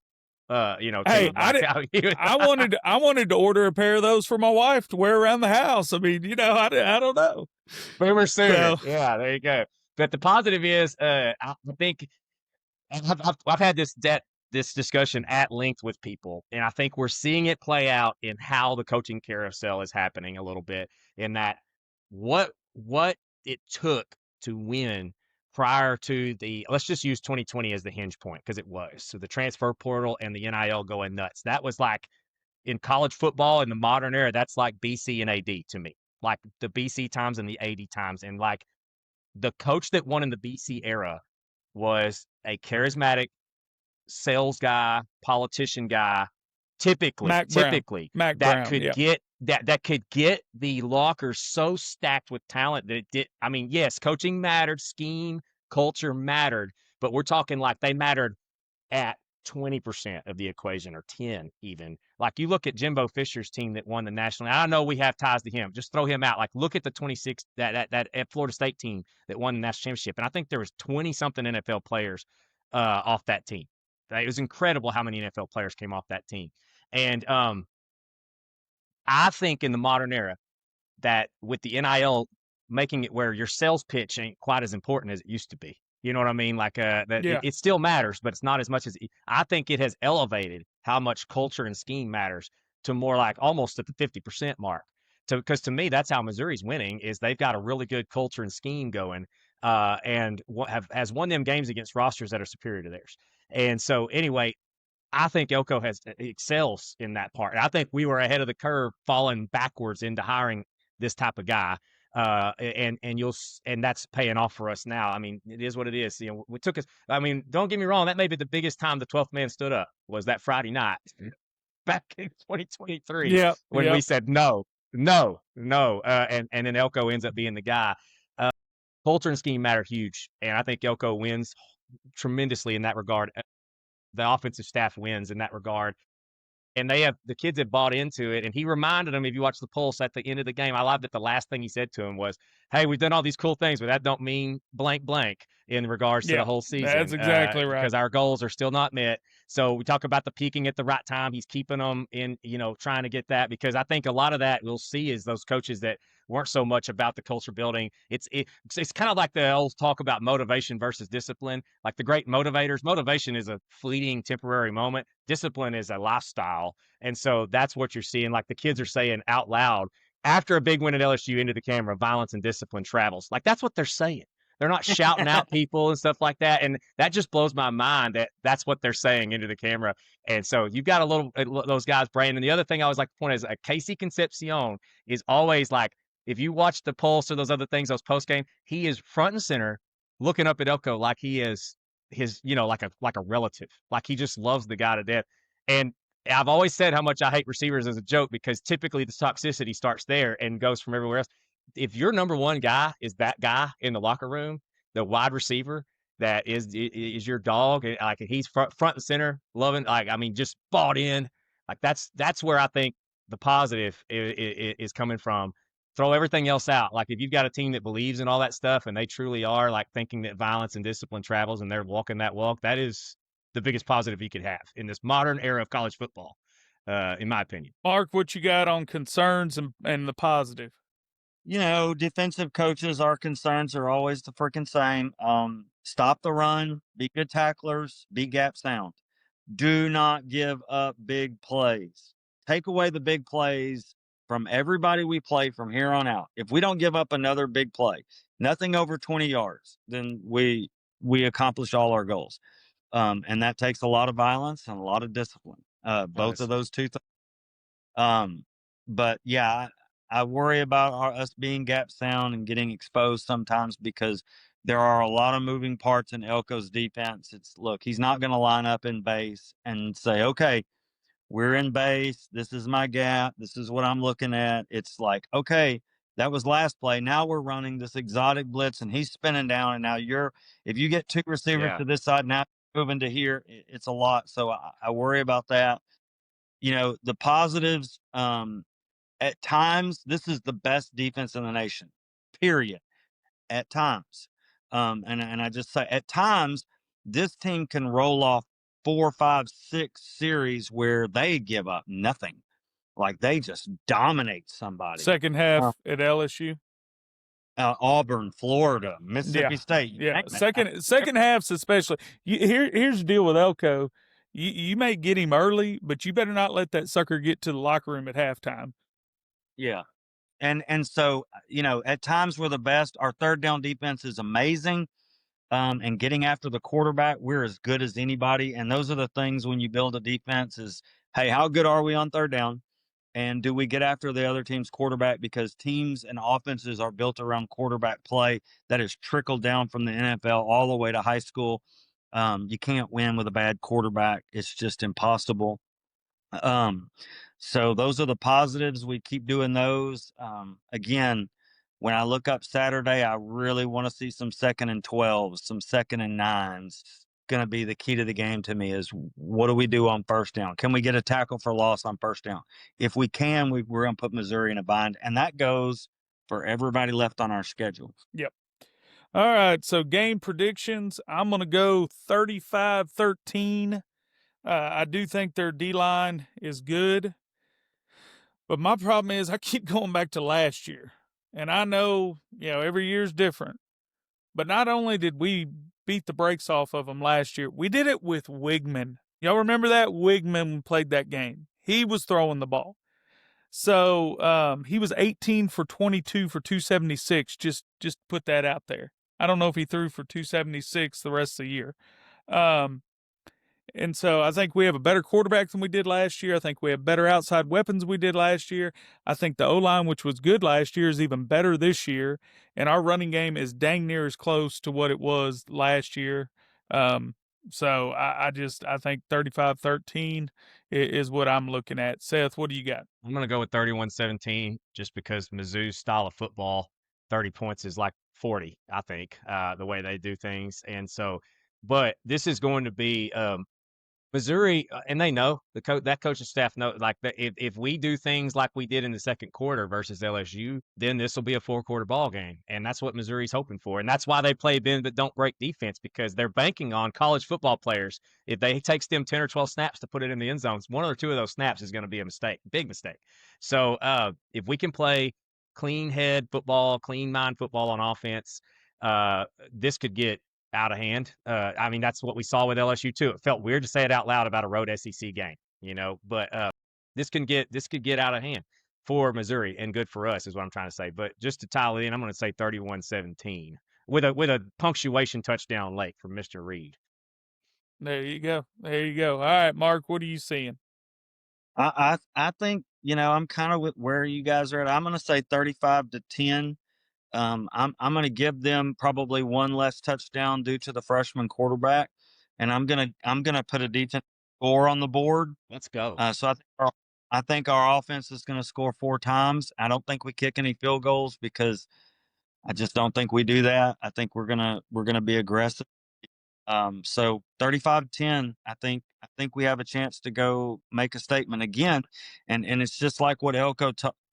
Hey, team. Like, I wanted to order a pair of those for my wife to wear around the house. I mean, I don't know. Boomer Sooner. So- Yeah, there you go. But the positive is, I think I've had this discussion at length with people, and I think we're seeing it play out in how the coaching carousel is happening a little bit. In that, what it took to win prior to let's just use 2020 as the hinge point because it was. So the transfer portal and the NIL going nuts. That was like in college football in the modern era. That's like BC and AD to me, like the BC times and the AD times, and like the coach that won in the BC era was a charismatic sales guy, politician guy, typically Mac Brown, could yeah. get the lockers so stacked with talent that it did. I mean, yes, coaching mattered, scheme, culture mattered, but we're talking like they mattered at 20% of the equation or 10 even. Like you look at Jimbo Fisher's team that won the national. I know we have ties to him. Just throw him out. Like look at the 26 that Florida State team that won the national championship. And I think there was 20 something NFL players off that team. It was incredible how many NFL players came off that team. And I think in the modern era that with the NIL making it where your sales pitch ain't quite as important as it used to be. You know what I mean? Like it still matters, but it's not as much as I think it has elevated how much culture and scheme matters to more like almost at the 50% mark. Because to me, that's how Missouri's winning is they've got a really good culture and scheme going, and has won them games against rosters that are superior to theirs. And so anyway, I think Elko excels in that part. I think we were ahead of the curve, falling backwards into hiring this type of guy. And that's paying off for us now. I mean, it is what it is. You know, we took us. I mean, don't get me wrong. That may be the biggest time the 12th man stood up was that Friday night back in 2023. Yeah, when we said no, and then Elko ends up being the guy. Culture and scheme matter huge, and I think Elko wins tremendously in that regard. The offensive staff wins in that regard. And the kids have bought into it. And he reminded them, if you watch the pulse at the end of the game, I love that the last thing he said to him was, hey, we've done all these cool things, but that don't mean blank in regards to the whole season. That's exactly right. Because our goals are still not met. So we talk about the peaking at the right time. He's keeping them in, trying to get that, because I think a lot of that we'll see is those coaches that weren't so much about the culture building. It's kind of like the old talk about motivation versus discipline. Like the great motivators, motivation is a fleeting temporary moment. Discipline is a lifestyle. And so that's what you're seeing. Like the kids are saying out loud after a big win at LSU into the camera, violence and discipline travels. Like that's what they're saying. They're not shouting out people and stuff like that. And that just blows my mind that that's what they're saying into the camera. And so you've got those guys' brain. And the other thing I always like to point is Casey Concepcion is always like, if you watch the pulse or those other things, those post game, he is front and center looking up at Elko like he is his, like a relative, like he just loves the guy to death. And I've always said how much I hate receivers as a joke, because typically the toxicity starts there and goes from everywhere else. If your number one guy is that guy in the locker room, the wide receiver that is your dog, like he's front and center, loving, like, I mean, just bought in. Like that's where I think the positive is coming from throw everything else out. Like if you've got a team that believes in all that stuff and they truly are like thinking that violence and discipline travels and they're walking that walk, that is the biggest positive you could have in this modern era of college football, in my opinion. Mark, what you got on concerns and the positive? Defensive coaches, our concerns are always the freaking same. Stop the run, be good tacklers, be gap sound. Do not give up big plays. Take away the big plays from everybody we play from here on out. If we don't give up another big play, nothing over 20 yards, then we accomplish all our goals. And that takes a lot of violence and a lot of discipline. Both of those two things. But yeah, I worry about us being gap sound and getting exposed sometimes because there are a lot of moving parts in Elko's defense. Look, he's not going to line up in base and say, okay, we're in base. This is my gap. This is what I'm looking at. It's like, okay, that was last play. Now we're running this exotic blitz and he's spinning down. And now if you get two receivers to this side, now moving to here, it's a lot. So I worry about that. The positives, at times, this is the best defense in the nation, period. At times. And I just say, at times, this team can roll off 4, 5, 6 series where they give up nothing. Like they just dominate somebody. Second half at LSU. Auburn, Florida, Mississippi State. Yeah, second halves especially. Here's the deal with Elko. You may get him early, but you better not let that sucker get to the locker room at halftime. Yeah. And so, at times we're the best. Our third down defense is amazing. And getting after the quarterback, we're as good as anybody. And those are the things when you build a defense is, hey, how good are we on third down? And do we get after the other team's quarterback? Because teams and offenses are built around quarterback play that is trickled down from the NFL all the way to high school. You can't win with a bad quarterback. It's just impossible. So those are the positives. We keep doing those. Again, when I look up Saturday, I really want to see some 2nd and 12s, some 2nd and 9s. Going to be the key to the game to me is what do we do on first down? Can we get a tackle for loss on first down? If we can, we're going to put Missouri in a bind, and that goes for everybody left on our schedule. Yep. All right, so game predictions. I'm going to go 35-13. I do think their D-line is good. But my problem is I keep going back to last year. And I know, every year's different. But not only did we beat the brakes off of them last year, we did it with Wigman. Y'all remember that? Wigman played that game. He was throwing the ball. So he was 18 for 22 for 276. Just put that out there. I don't know if he threw for 276 the rest of the year. And so I think we have a better quarterback than we did last year. I think we have better outside weapons than we did last year. I think the O-line, which was good last year, is even better this year. And our running game is dang near as close to what it was last year. So I think 35-13 is what I'm looking at. Seth, what do you got? I'm going to go with 31-17 just because Mizzou's style of football, 30 points is like 40, I think, the way they do things. And so, but this is going to be Missouri, and they know that coaching staff know like that if we do things like we did in the second quarter versus LSU, then this will be a 4-quarter ball game, and that's what Missouri's hoping for, and that's why they play bend but don't break defense because they're banking on college football players. If they takes them 10 or 12 snaps to put it in the end zones, 1 or 2 of those snaps is going to be a mistake, big mistake. So if we can play clean head football, clean mind football on offense, this could get out of hand. I mean, that's what we saw with LSU too. It felt weird to say it out loud about a road SEC game, but this could get out of hand for Missouri and good for us is what I'm trying to say. But just to tile it in, I'm going to say 31-17 with a punctuation touchdown late from Mr. Reed. There you go. All right, Mark, what are you seeing? I think, I'm kind of with where you guys are at. I'm going to say 35-10. I'm going to give them probably 1 less touchdown due to the freshman quarterback, and I'm gonna put a decent score on the board. Let's go. So I think our offense is going to score 4 times. I don't think we kick any field goals because I just don't think we do that. I think we're gonna be aggressive. So 35-10, I think we have a chance to go make a statement again. And it's just like what Elko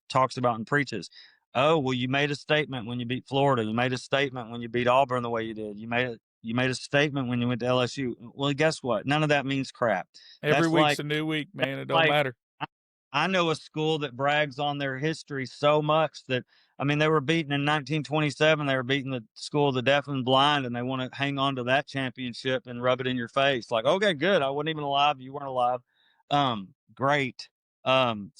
talks about and preaches. Oh, well, you made a statement when you beat Florida. You made a statement when you beat Auburn the way you did. You made a statement when you went to LSU. Well, guess what? None of that means crap. Every That's week's like a new week, man. It don't like matter. I know a school that brags on their history so much that, I mean, they were beaten in 1927. They were beating the school of the deaf and blind, and they want to hang on to that championship and rub it in your face. Like, okay, good. I wasn't even alive. You weren't alive. Great. None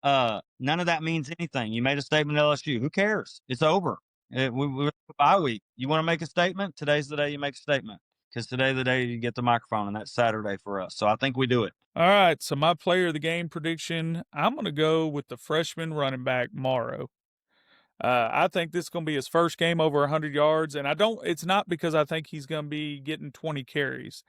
of that means anything. You made a statement at LSU. Who cares? It's over. We bye week. You want to make a statement? Today's the day you make a statement, because today's the day you get the microphone, and that's Saturday for us. So I think we do it. All right, so my player of the game prediction, I'm going to go with the freshman running back, Morrow. I think this is going to be his first game over 100 yards, and it's not because I think he's going to be getting 20 carries.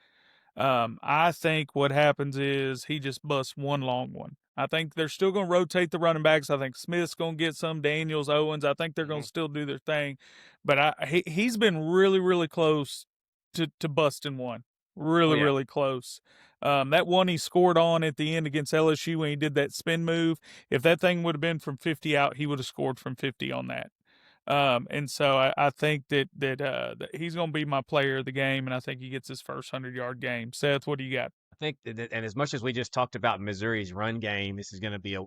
I think what happens is he just busts one long one. I think they're still going to rotate the running backs. I think Smith's going to get some, Daniels, Owens. I think they're going to still do their thing. But he's been really, really close to busting one. Really close. That one he scored on at the end against LSU when he did that spin move, if that thing would have been from 50 out, he would have scored from 50 on that. And so I think that he's going to be my player of the game, and I think he gets his first 100-yard game. Seth, what do you got? I think and as much as we just talked about Missouri's run game, this is going to be a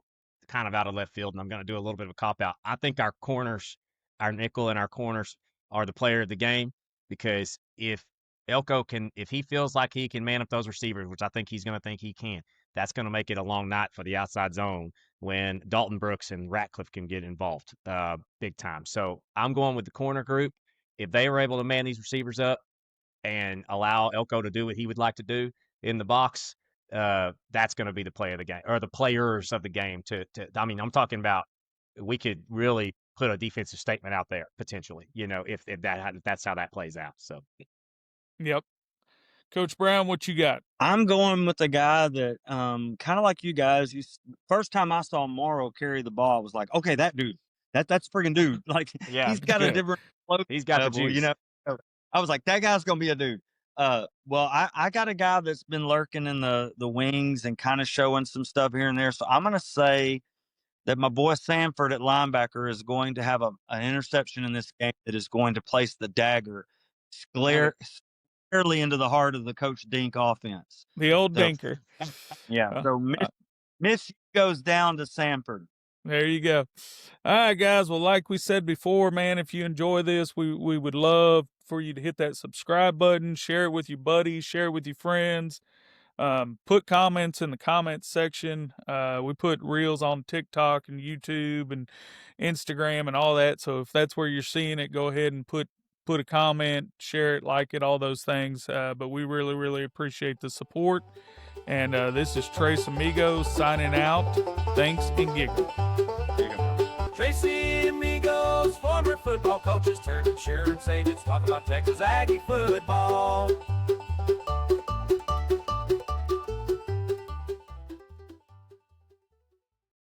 kind of out of left field, and I'm going to do a little bit of a cop out. I think our corners, our nickel and our corners, are the player of the game, because if Elko if he feels like he can man up those receivers, which I think he's going to think he can, that's going to make it a long night for the outside zone when Dalton Brooks and Ratcliffe can get involved big time. So I'm going with the corner group. If they are able to man these receivers up and allow Elko to do what he would like to do in the box, that's going to be the play of the game, or the players of the game. I mean, I'm talking about, we could really put a defensive statement out there potentially, if that's how that plays out. So. Yep. Coach Brown, what you got? I'm going with the guy that, kind of like you guys, first time I saw Morrow carry the ball, I was like, okay, that dude, that's freaking dude. Like, Yeah, he's got a different he's got level, the juice. I was like, that guy's going to be a dude. Well, I got a guy that's been lurking in the wings and kind of showing some stuff here and there. So I'm going to say that my boy Sanford at linebacker is going to have an interception in this game that is going to place the dagger squarely into the heart of the Coach Dink offense. The old Dinker. Yeah. So Miss goes down to Sanford. There you go. All right, guys. Well, like we said before, man, if you enjoy this, we would love for you to hit that subscribe button, share it with your buddies, share it with your friends. Put comments in the comments section. We put reels on TikTok and YouTube and Instagram and all that. So if that's where you're seeing it, go ahead and put a comment, share it, like it, all those things. But we really, really appreciate the support. And this is Tres Amigos signing out. Thanks and giggle. Tres Amigos, former football coaches turned insurance agents, talk about Texas Aggie football.